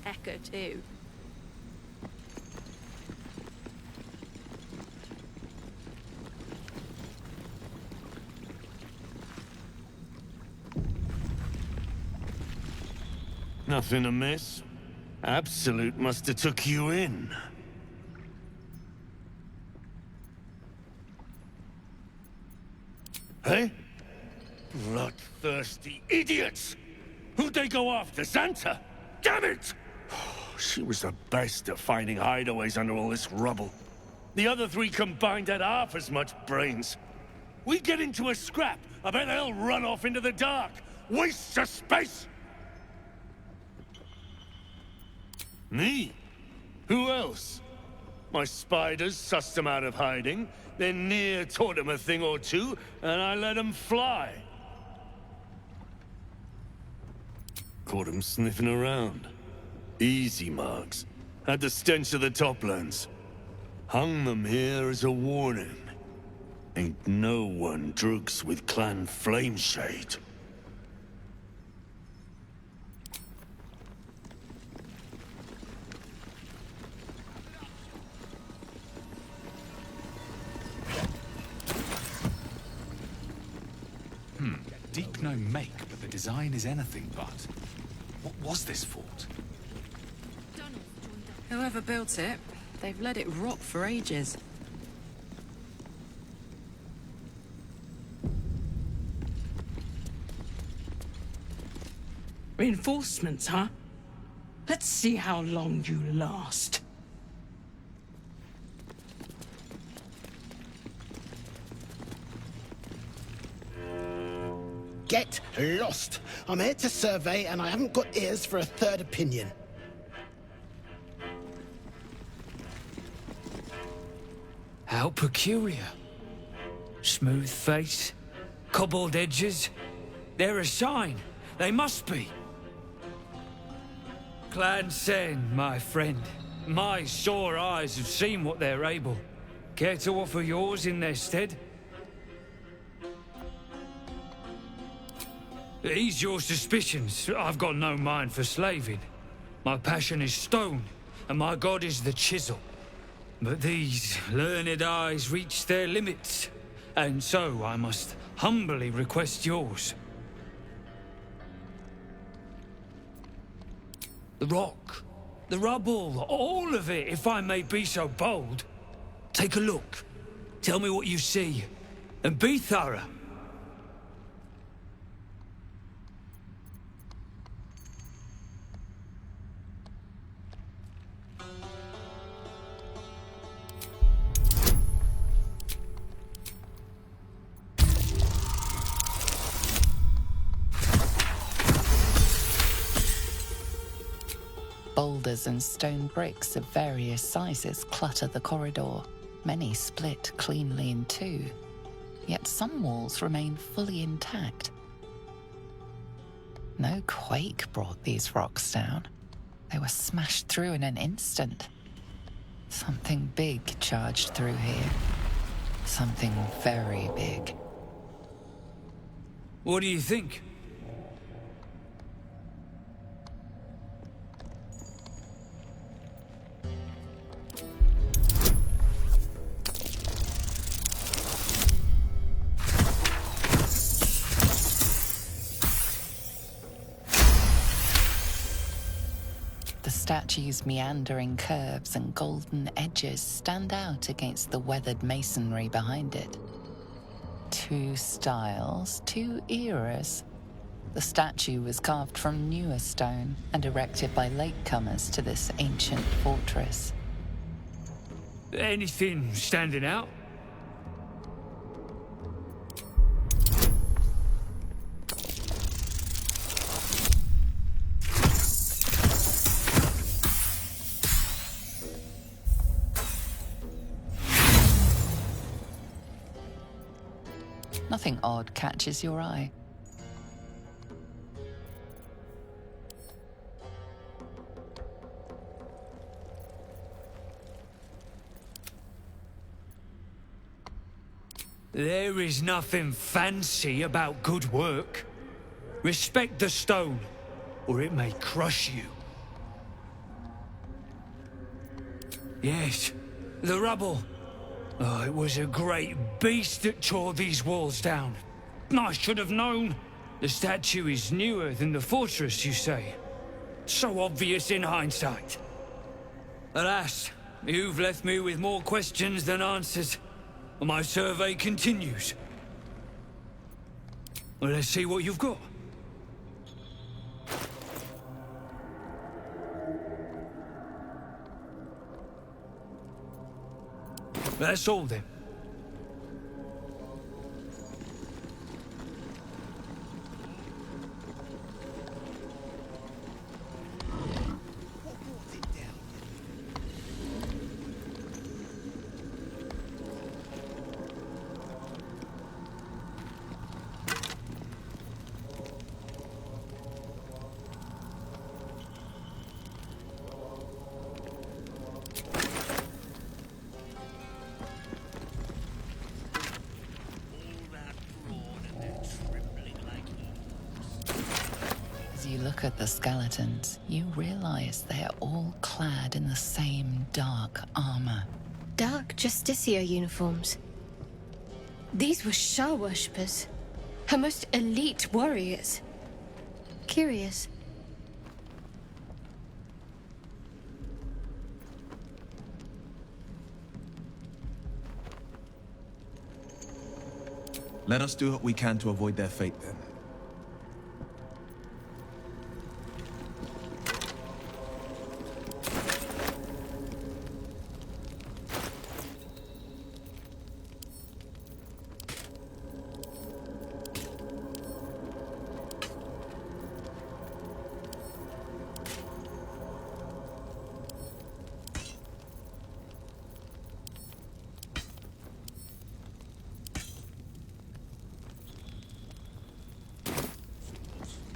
[SPEAKER 20] Echo too.
[SPEAKER 12] Nothing amiss? Absolute must have took you in. Hey? Bloodthirsty idiots! Who'd they go after, Xanta? Damn it! She was the best at finding hideaways under all this rubble. The other three combined had half as much brains. We get into a scrap, I bet they'll run off into the dark. Waste of space! Me? Who else? My spiders sussed them out of hiding, then Nir taught them a thing or two, and I let them fly. Caught them sniffing around. Easy marks. Had the stench of the Toplands. Hung them here as a warning. Ain't no one drugs with Clan Flameshade.
[SPEAKER 18] Deep no make, but the design is anything but. What was this fort?
[SPEAKER 6] Whoever built it, they've let it rot for ages.
[SPEAKER 8] Reinforcements, huh? Let's see how long you last.
[SPEAKER 10] Get lost! I'm here to survey, and I haven't got ears for a third opinion.
[SPEAKER 11] How peculiar. Smooth face, cobbled edges. They're a sign. They must be. Clan Sen, my friend. My sore eyes have seen what they're able. Care to offer yours in their stead? Ease your suspicions. I've got no mind for slaving. My passion is stone, and my god is the chisel. But these learned eyes reach their limits, and so I must humbly request yours. The rock, the rubble, all of it, if I may be so bold. Take a look. Tell me what you see, and be thorough.
[SPEAKER 3] Boulders and stone bricks of various sizes clutter the corridor. Many split cleanly in two, yet some walls remain fully intact. No quake brought these rocks down. They were smashed through in an instant. Something big charged through here. Something very big.
[SPEAKER 11] What do you think?
[SPEAKER 3] The statue's meandering curves and golden edges stand out against the weathered masonry behind it. Two styles, two eras. The statue was carved from newer stone and erected by latecomers to this ancient fortress.
[SPEAKER 11] Anything standing out?
[SPEAKER 3] Nothing odd catches your eye.
[SPEAKER 11] There is nothing fancy about good work. Respect the stone, or it may crush you. Yes, the rubble. Oh, it was a great beast that tore these walls down. I should have known. The statue is newer than the fortress, you say? So obvious in hindsight. Alas, you've left me with more questions than answers. My survey continues. Well, let's see what you've got. That's all then.
[SPEAKER 3] You look at the skeletons, you realize they're all clad in the same dark armor.
[SPEAKER 2] Dark Justicia uniforms. These were Shah worshippers. Her most elite warriors. Curious.
[SPEAKER 5] Let us do what we can to avoid their fate, then.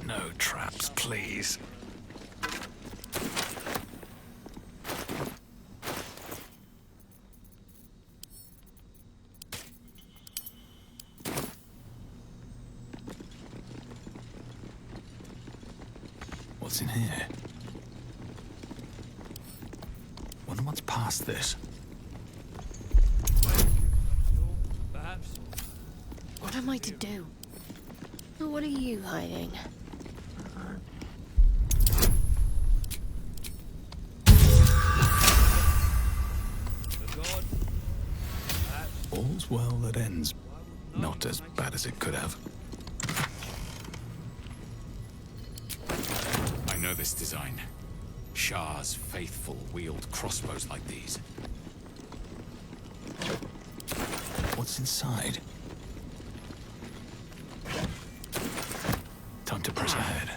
[SPEAKER 18] No traps, please. What's in here? Wonder what's past this.
[SPEAKER 11] Perhaps.
[SPEAKER 21] What am I to do? What are you hiding?
[SPEAKER 18] All's well that ends. Not as bad as it could have. I know this design. Shah's faithful wield crossbows like these. What's inside? Time to press ahead.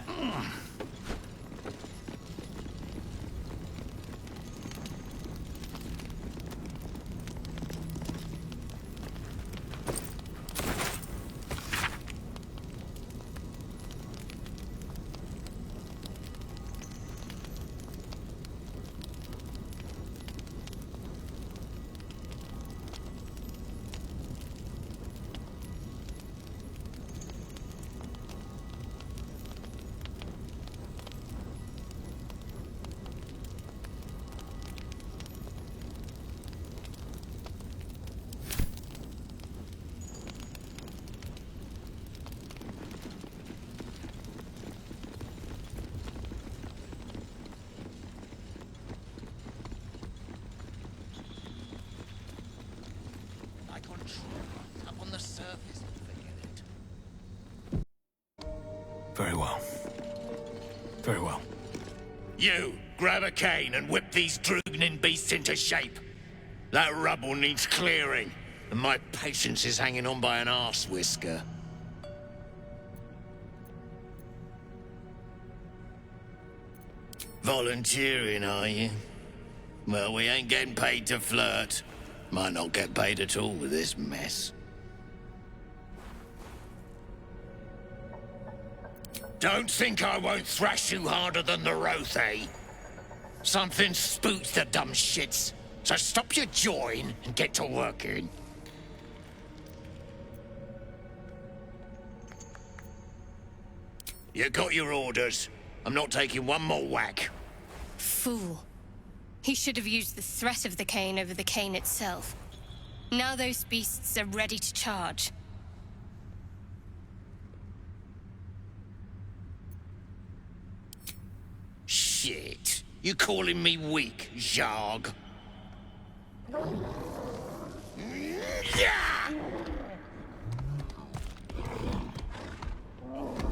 [SPEAKER 10] Up on the surface, forget it.
[SPEAKER 18] Very well. Very well.
[SPEAKER 10] You, grab a cane and whip these droognin beasts into shape. That rubble needs clearing, and my patience is hanging on by an arse whisker. Volunteering, are you? Well, we ain't getting paid to flirt. Might not get paid at all with this mess. Don't think I won't thrash you harder than the Roth, eh? Something spooks the dumb shits. So stop your jawing and get to working. You got your orders. I'm not taking one more whack.
[SPEAKER 13] Fool. He should have used the threat of the cane over the cane itself. Now those beasts are ready to charge.
[SPEAKER 10] Shit. You calling me weak, Zharg?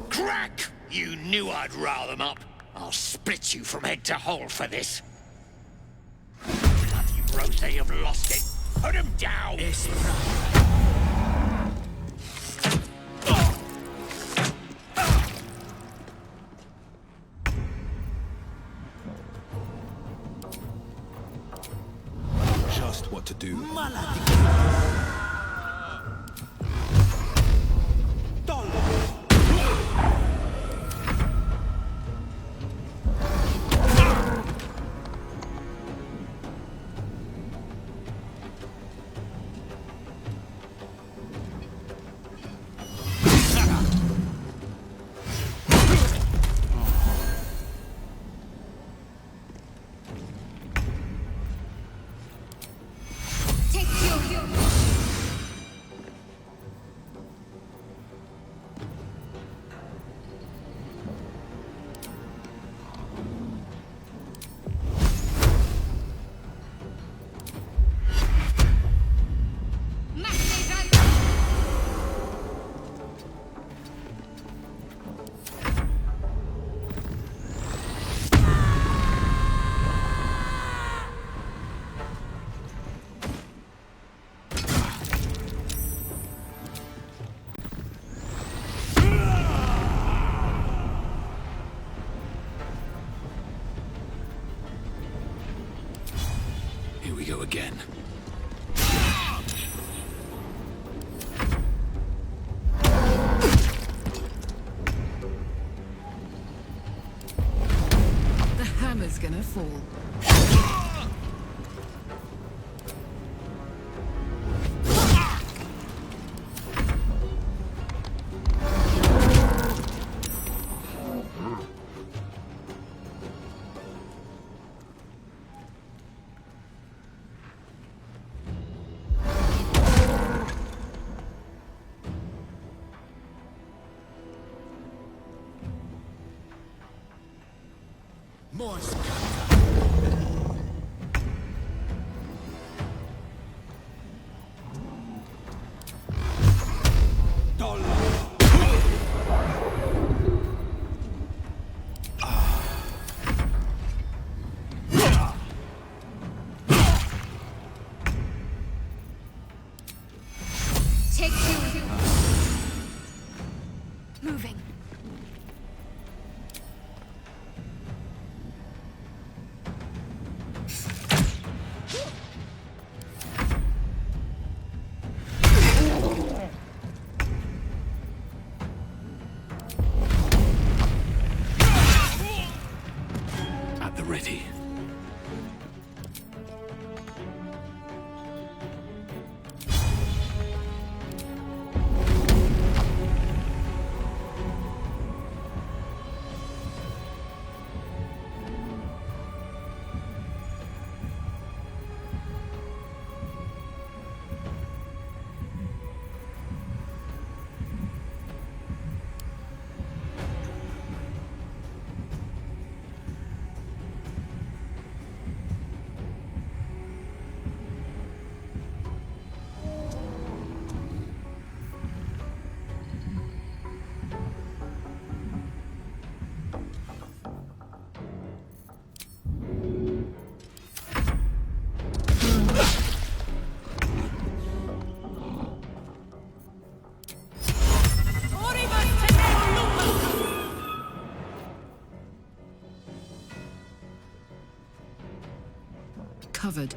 [SPEAKER 10] Crack! You knew I'd rile them up. I'll split you from head to hole for this. Bloody Roth, they have lost it. Put him down!
[SPEAKER 18] Just what to do. Here we go again.
[SPEAKER 6] The hammer's gonna fall.
[SPEAKER 22] More
[SPEAKER 13] Take two. Moving.
[SPEAKER 18] At the ready.
[SPEAKER 6] Covered.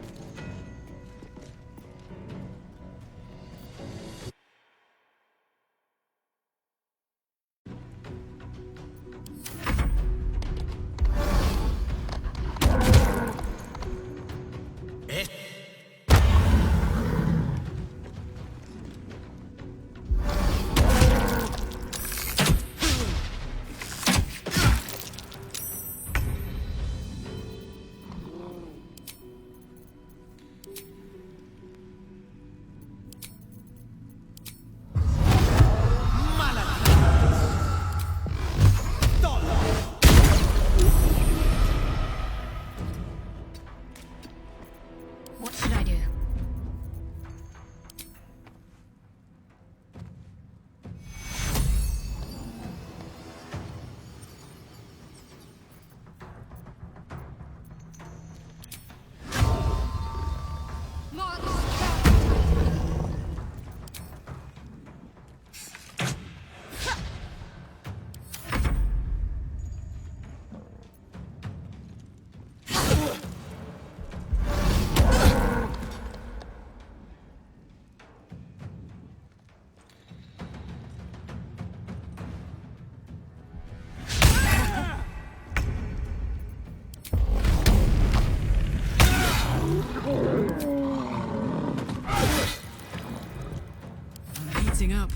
[SPEAKER 6] Heating up.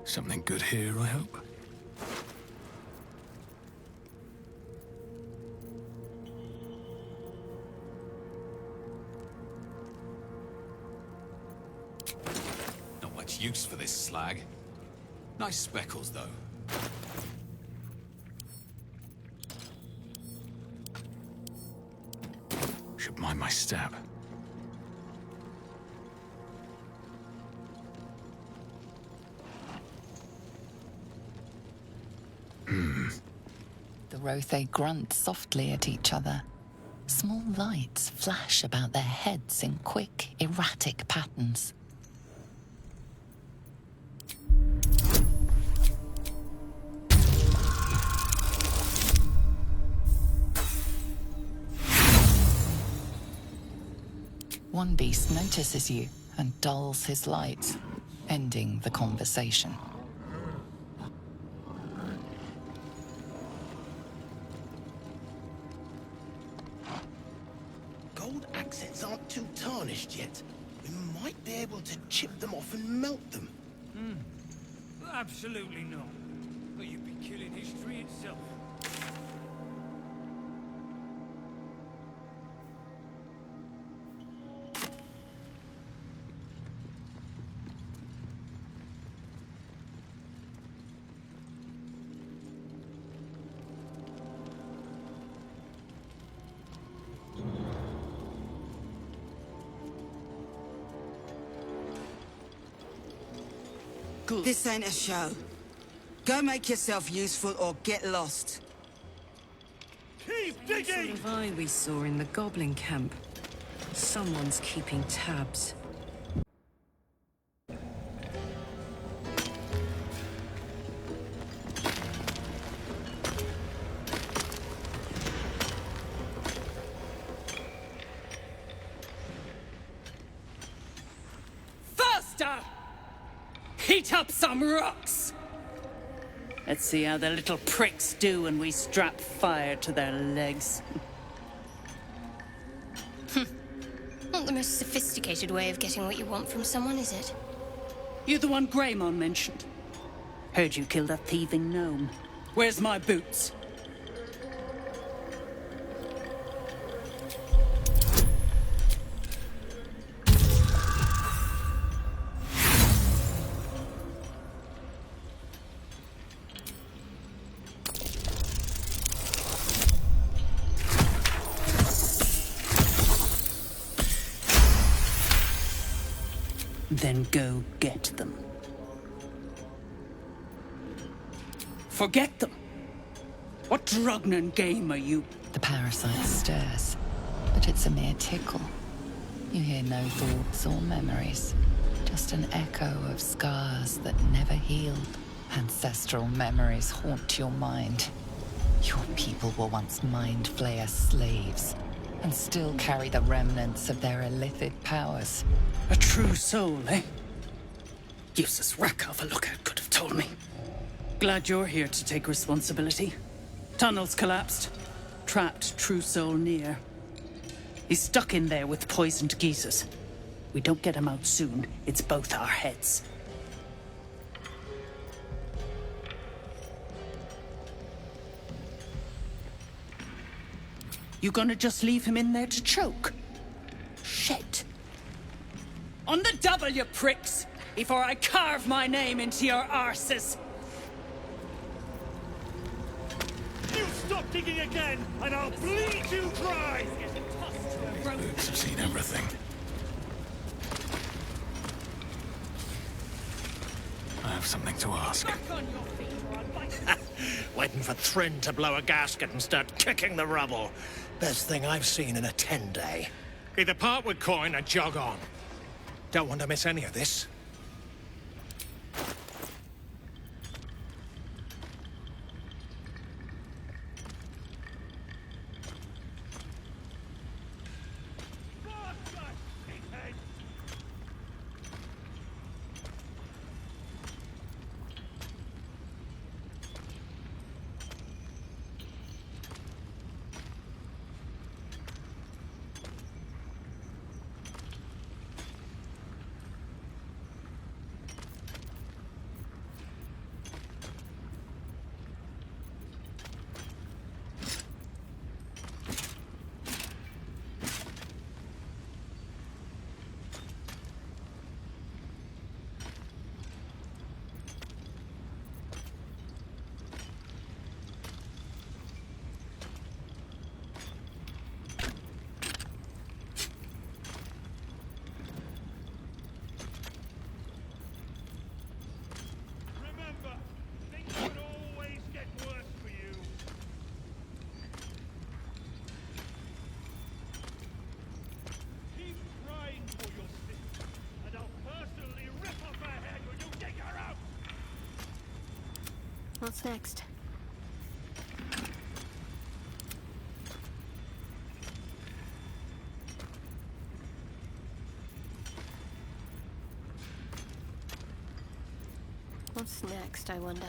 [SPEAKER 18] Something good here, I hope. Not much use for this slag. Nice speckles, though. Should mind my step.
[SPEAKER 3] The Rothe grunt softly at each other. Small lights flash about their heads in quick, erratic patterns. One beast notices you and dulls his lights, ending the conversation.
[SPEAKER 12] Gold accents aren't too tarnished yet. We might be able to chip them off and melt them.
[SPEAKER 11] Absolutely not. But you'd be killing history itself.
[SPEAKER 4] This ain't a show. Go make yourself useful or get lost.
[SPEAKER 6] Keep digging! The eye we saw in the goblin camp. Someone's keeping tabs.
[SPEAKER 8] Faster! Heat up some rocks! Let's see how the little pricks do when we strap fire to their legs.
[SPEAKER 13] Not the most sophisticated way of getting what you want from someone, is it?
[SPEAKER 8] You're the one Greymon mentioned. Heard you killed a thieving gnome. Where's my boots? Then go get them. Forget them. What Drugnan game are you?
[SPEAKER 3] The parasite stirs, but it's a mere tickle. You hear no thoughts or memories, just an echo of scars that never healed. Ancestral memories haunt your mind. Your people were once mind flayer slaves, and still carry the remnants of their illithid powers.
[SPEAKER 8] A true soul, eh? Useless wreck of a lookout could have told me. Glad you're here to take responsibility. Tunnels collapsed. Trapped true soul near. He's stuck in there with poisoned geezers. We don't get him out soon, it's both our heads. You gonna just leave him in there to choke? Shit. On the double, you pricks! Before I carve my name into your arses!
[SPEAKER 15] You stop digging again, and I'll bleed you dry!
[SPEAKER 18] Boots have seen everything. I have something to ask.
[SPEAKER 10] Waiting for Thryn to blow a gasket and start kicking the rubble. Best thing I've seen in a 10-day. Either part with coin or jog on. Don't want to miss any of this.
[SPEAKER 13] What's next? What's next, I wonder?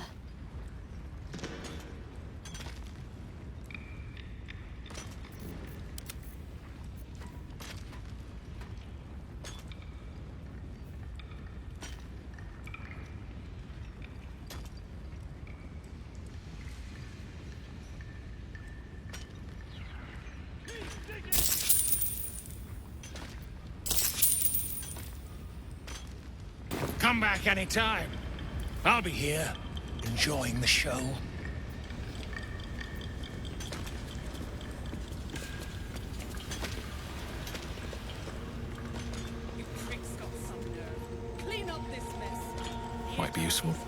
[SPEAKER 10] Come back anytime. I'll be here, enjoying the show.
[SPEAKER 8] You pricks got some nerve. Clean up this mess.
[SPEAKER 18] Might be useful.
[SPEAKER 8] And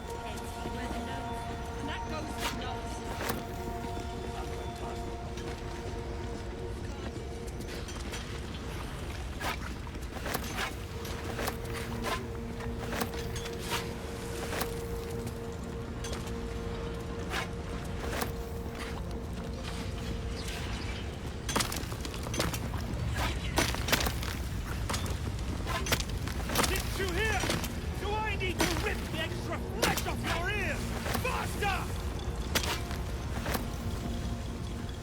[SPEAKER 8] that goes with notes.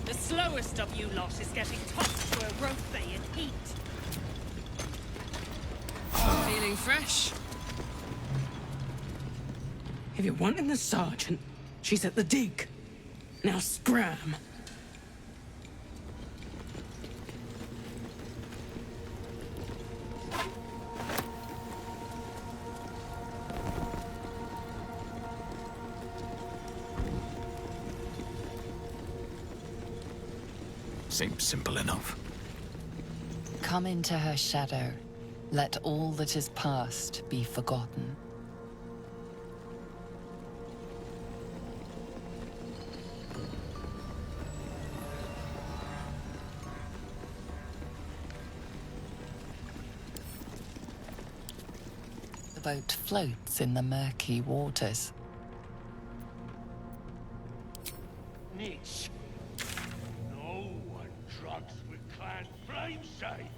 [SPEAKER 8] The slowest of you lot is getting tossed to a rope bay in heat.
[SPEAKER 6] Feeling fresh?
[SPEAKER 8] If you're wanting the sergeant, she's at the dig. Now scram.
[SPEAKER 18] Seems simple enough.
[SPEAKER 3] Come into her shadow. Let all that is past be forgotten. The boat floats in the murky waters.
[SPEAKER 22] Niche. No one drugs with Clan Flameshade.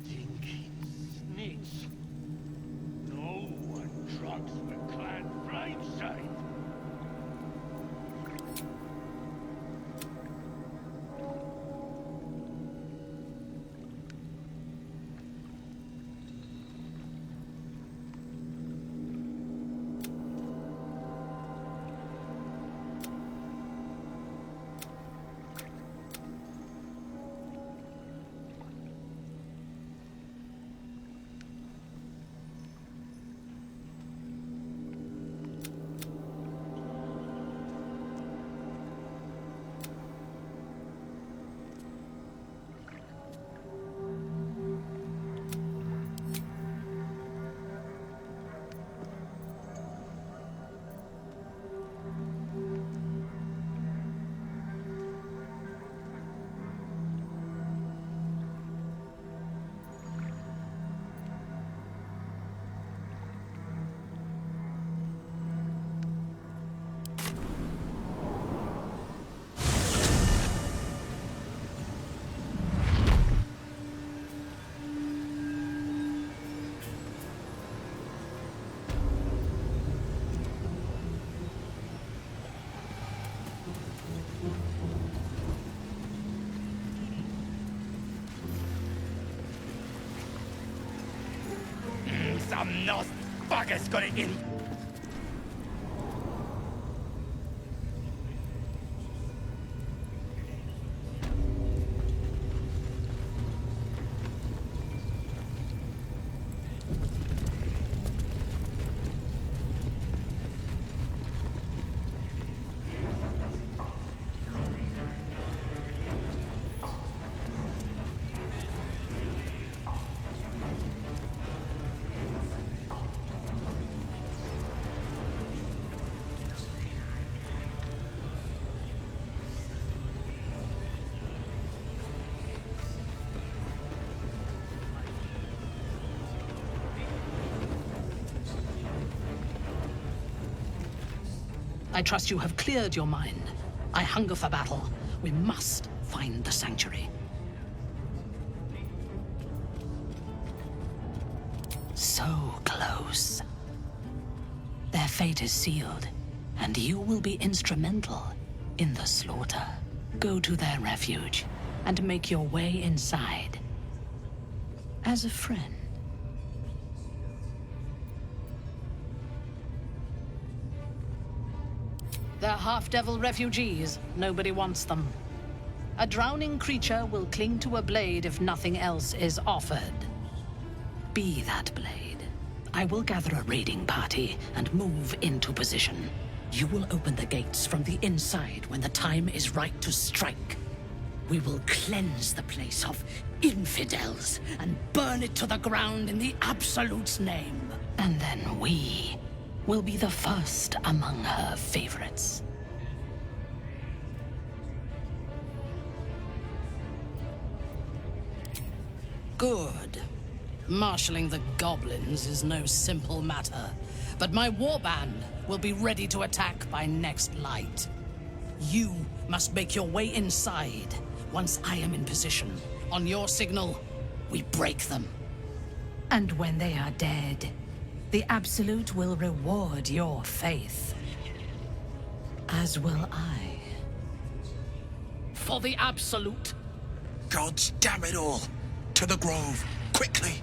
[SPEAKER 22] Stinking snitch. No one drugs with Clan
[SPEAKER 15] Them last buggers got it in.
[SPEAKER 14] I trust you have cleared your mind. I hunger for battle. We must find the sanctuary. So close. Their fate is sealed, and you will be instrumental in the slaughter. Go to their refuge and make your way inside. As a friend. They're half-devil refugees. Nobody wants them. A drowning creature will cling to a blade if nothing else is offered. Be that blade. I will gather a raiding party and move into position. You will open the gates from the inside when the time is right to strike. We will cleanse the place of infidels and burn it to the ground in the Absolute's name. And then we will be the first among her favorites. Good. Marshalling the goblins is no simple matter, but my warband will be ready to attack by next light. You must make your way inside. Once I am in position, on your signal, we break them. And when they are dead, the Absolute will reward your faith. As will I. For the Absolute!
[SPEAKER 5] Gods damn it all! To the grove, quickly!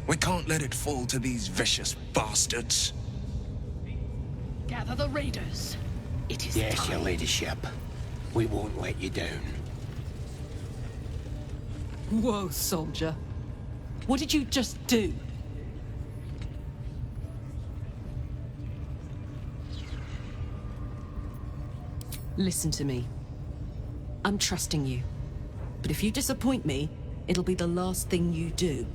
[SPEAKER 5] We can't let it fall to these vicious bastards.
[SPEAKER 14] Gather the raiders. It is
[SPEAKER 12] Yes,
[SPEAKER 14] time.
[SPEAKER 12] your ladyship. We won't let you down.
[SPEAKER 8] Whoa, soldier. What did you just do?
[SPEAKER 6] Listen to me. I'm trusting you. But if you disappoint me, it'll be the last thing you do.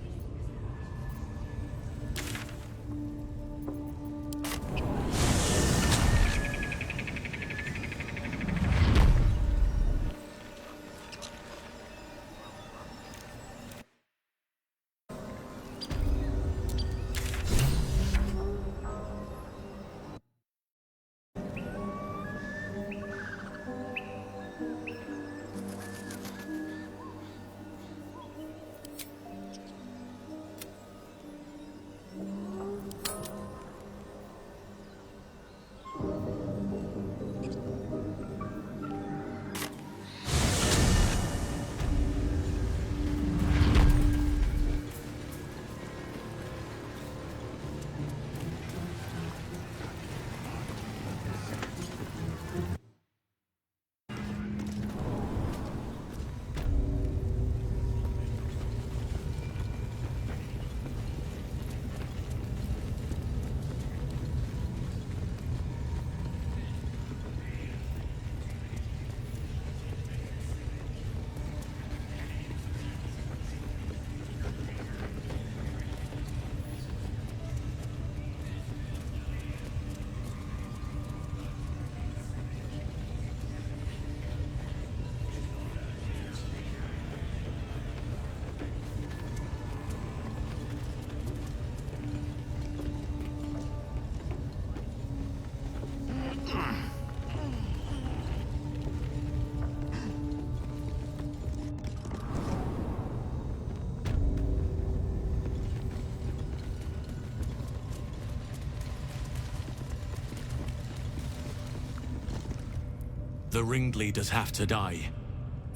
[SPEAKER 16] The ringleaders have to die.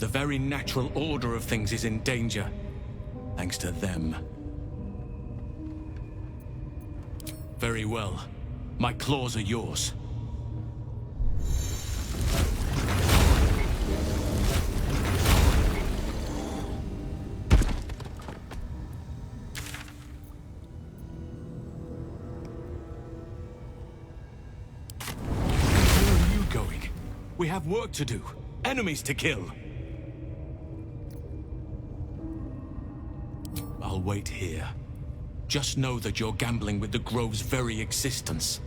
[SPEAKER 16] The very natural order of things is in danger, thanks to them. Very well. My claws are yours. Where are you going? We have work to do. Enemies to kill. I'll wait here. Just know that you're gambling with the Grove's very existence.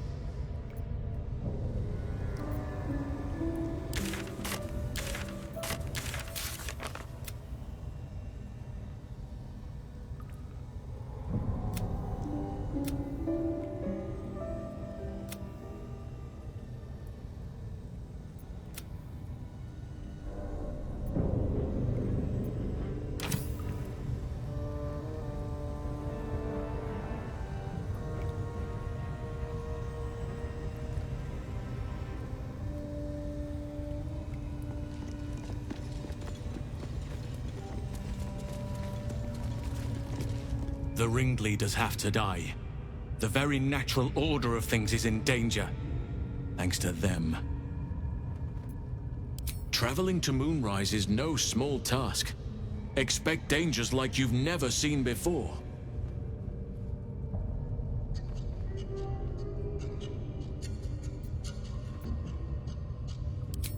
[SPEAKER 16] The ringleaders have to die. The very natural order of things is in danger, thanks to them. Traveling to Moonrise is no small task. Expect dangers like you've never seen before.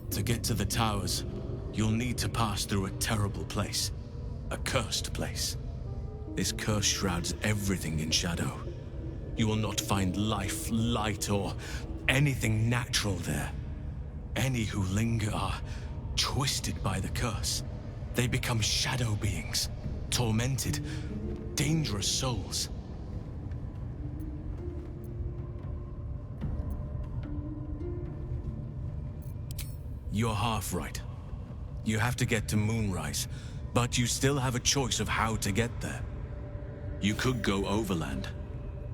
[SPEAKER 16] To get to the towers, you'll need to pass through a terrible place. A cursed place. This curse shrouds everything in shadow. You will not find life, light, or anything natural there. Any who linger are twisted by the curse. They become shadow beings, tormented, dangerous souls. You're half right. You have to get to Moonrise, but you still have a choice of how to get there. You could go overland,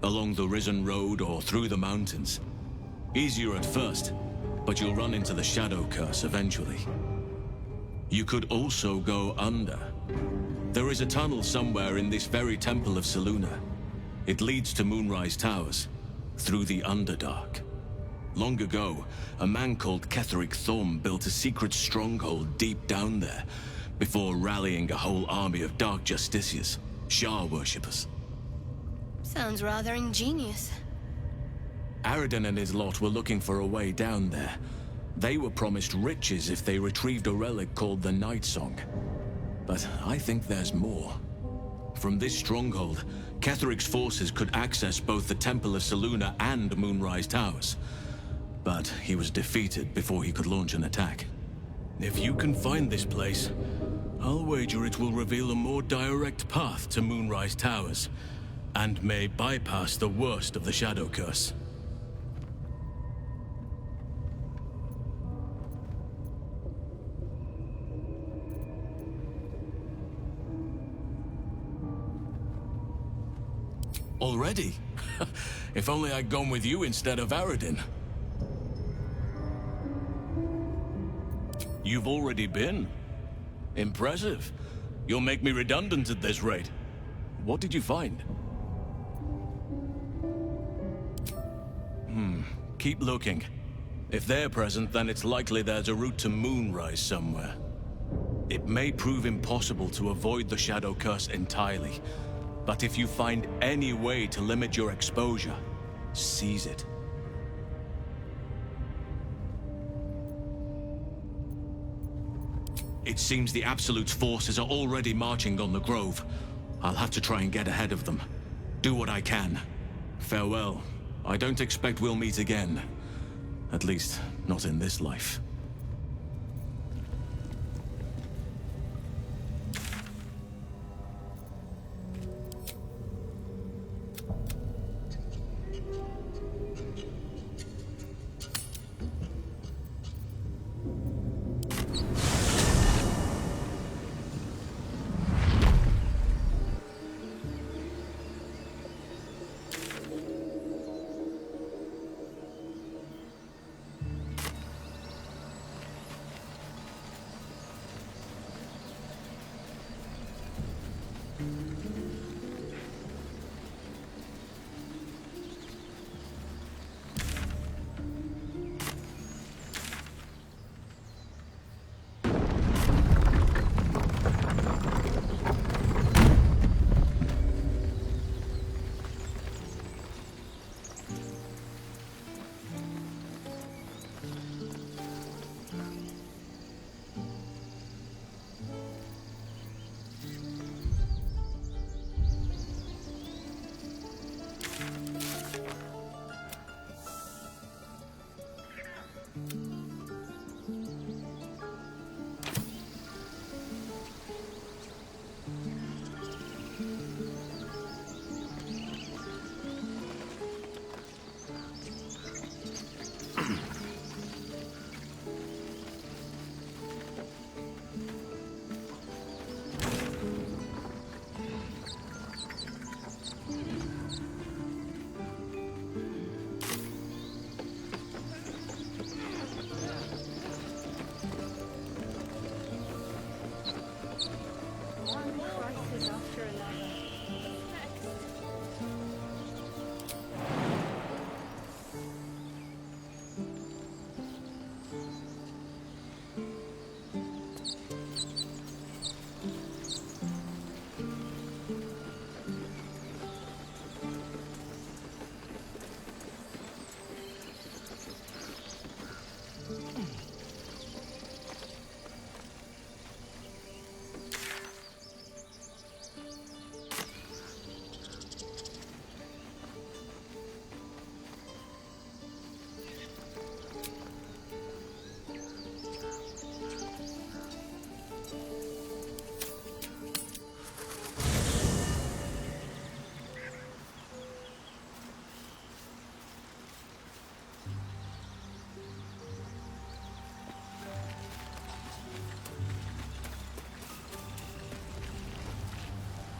[SPEAKER 16] along the Risen Road or through the mountains. Easier at first, but you'll run into the Shadow Curse eventually. You could also go under. There is a tunnel somewhere in this very Temple of Selûne. It leads to Moonrise Towers, through the Underdark. Long ago, a man called Ketheric Thorm built a secret stronghold deep down there, before rallying a whole army of Dark Justiciars. Shah worshippers.
[SPEAKER 13] Sounds rather ingenious.
[SPEAKER 16] Aradin and his lot were looking for a way down there. They were promised riches if they retrieved a relic called the Night Song. But I think there's more. From this stronghold, Ketheric's forces could access both the Temple of Selûne and Moonrise Towers. But he was defeated before he could launch an attack. If you can find this place, I'll wager it will reveal a more direct path to Moonrise Towers, and may bypass the worst of the Shadow Curse. Already? If only I'd gone with you instead of Aradin. You've already been? Impressive. You'll make me redundant at this rate. What did you find? Keep looking. If they're present, then it's likely there's a route to Moonrise somewhere. It may prove impossible to avoid the Shadow Curse entirely, but if you find any way to limit your exposure, seize it. It seems the Absolute's forces are already marching on the Grove. I'll have to try and get ahead of them. Do what I can. Farewell. I don't expect we'll meet again. At least, not in this life.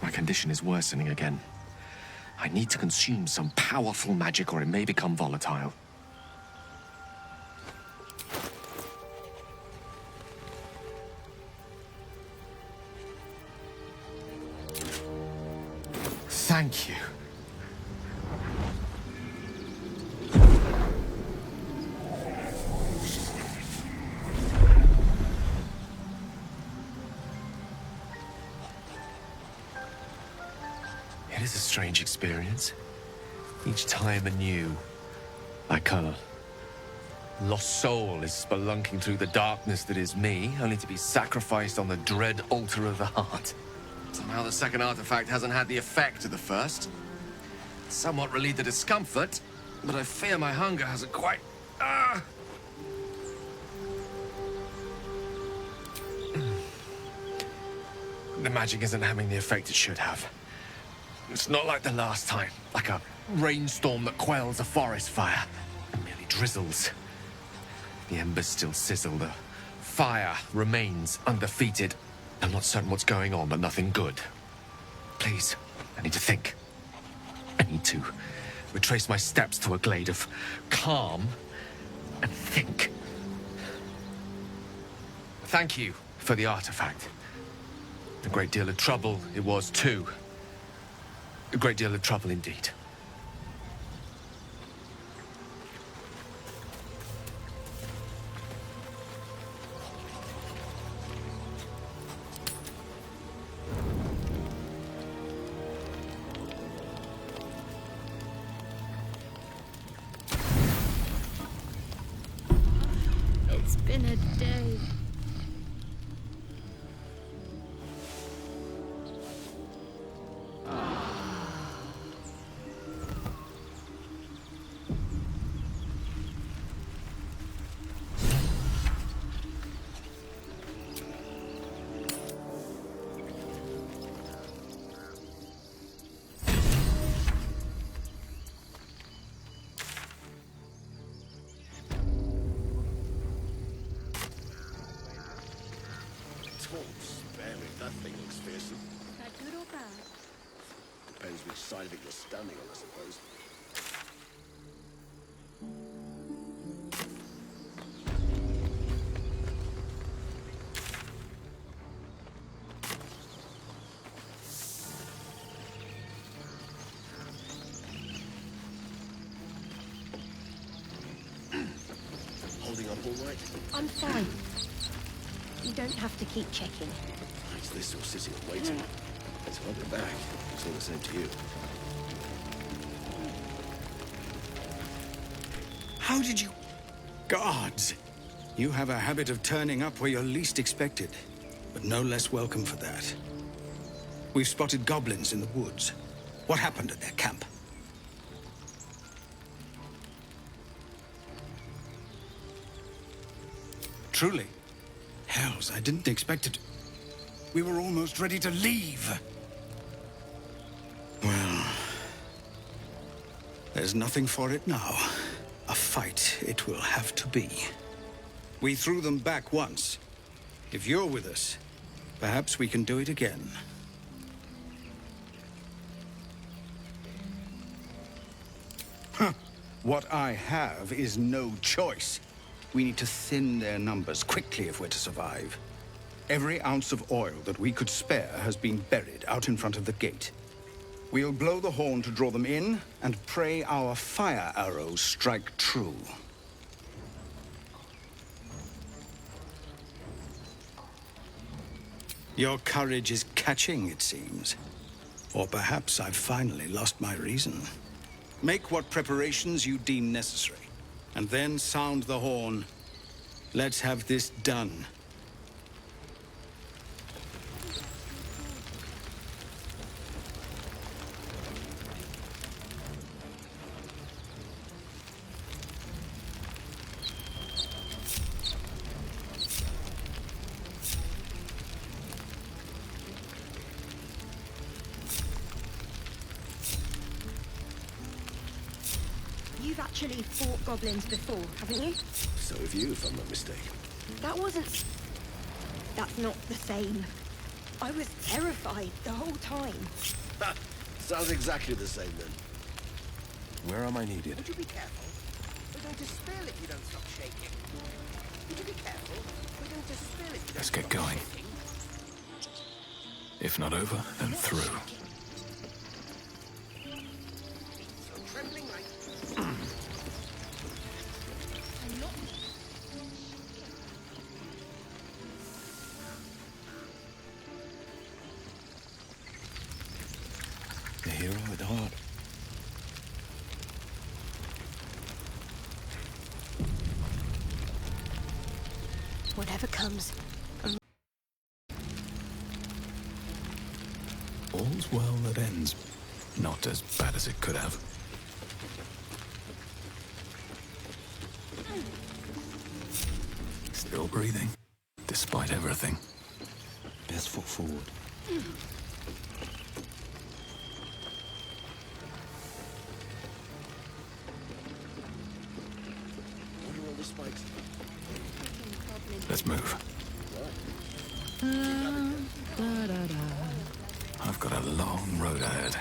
[SPEAKER 9] My condition is worsening again. I need to consume some powerful magic or it may become volatile. Thank you. It is a strange experience. Each time anew. Like a lost soul is spelunking through the darkness that is me, only to be sacrificed on the dread altar of the heart. Somehow the second artifact hasn't had the effect of the first. It's somewhat relieved the discomfort, but I fear my hunger hasn't quite... The magic isn't having the effect it should have. It's not like the last time, like a rainstorm that quells a forest fire. It merely drizzles. The embers still sizzle, the fire remains undefeated. I'm not certain what's going on, but nothing good. Please, I need to think. I need to retrace my steps to a glade of calm and think. Thank you for the artifact. A great deal of trouble it was too. A great deal of trouble indeed.
[SPEAKER 2] It's been a day.
[SPEAKER 12] Spare me, that thing looks fearsome.
[SPEAKER 21] That good or bad?
[SPEAKER 12] Depends which side of it you're standing on, I suppose. Holding up all right?
[SPEAKER 21] I'm fine. You don't have to keep checking.
[SPEAKER 12] It's this or sitting and waiting. It's holding back. It's all the same to you.
[SPEAKER 17] How did you... Gods! You have a habit of turning up where you're least expected, but no less welcome for that. We've spotted goblins in the woods. What happened at their camp? Truly? Hells, I didn't expect it. We were almost ready to leave. Well, there's nothing for it now. A fight it will have to be. We threw them back once. If you're with us, perhaps we can do it again. Huh. What I have is no choice. We need to thin their numbers quickly if we're to survive. Every ounce of oil that we could spare has been buried out in front of the gate. We'll blow the horn to draw them in, and pray our fire arrows strike true. Your courage is catching, it seems. Or perhaps I've finally lost my reason. Make what preparations you deem necessary, and then sound the horn. Let's have this done.
[SPEAKER 21] You've actually fought goblins before, haven't you?
[SPEAKER 12] So have you, if I'm not mistaken.
[SPEAKER 21] That wasn't... That's not the same.
[SPEAKER 1] I was terrified the whole time.
[SPEAKER 12] Sounds exactly the same then.
[SPEAKER 9] Where am I needed?
[SPEAKER 19] Would you be careful? We're going to spill if you don't stop shaking. Would you be careful? We're going to spill if you don't
[SPEAKER 18] Let's get
[SPEAKER 19] stop
[SPEAKER 18] going.
[SPEAKER 19] shaking.
[SPEAKER 18] If not over, then through.
[SPEAKER 19] So trembling like...
[SPEAKER 9] The hero at heart.
[SPEAKER 21] Whatever comes,
[SPEAKER 18] All's well that ends. Not as bad as it could have. Still breathing, despite everything.
[SPEAKER 9] Best foot forward.
[SPEAKER 12] Wonder where the spikes are.
[SPEAKER 18] Let's move. I've got a long road ahead.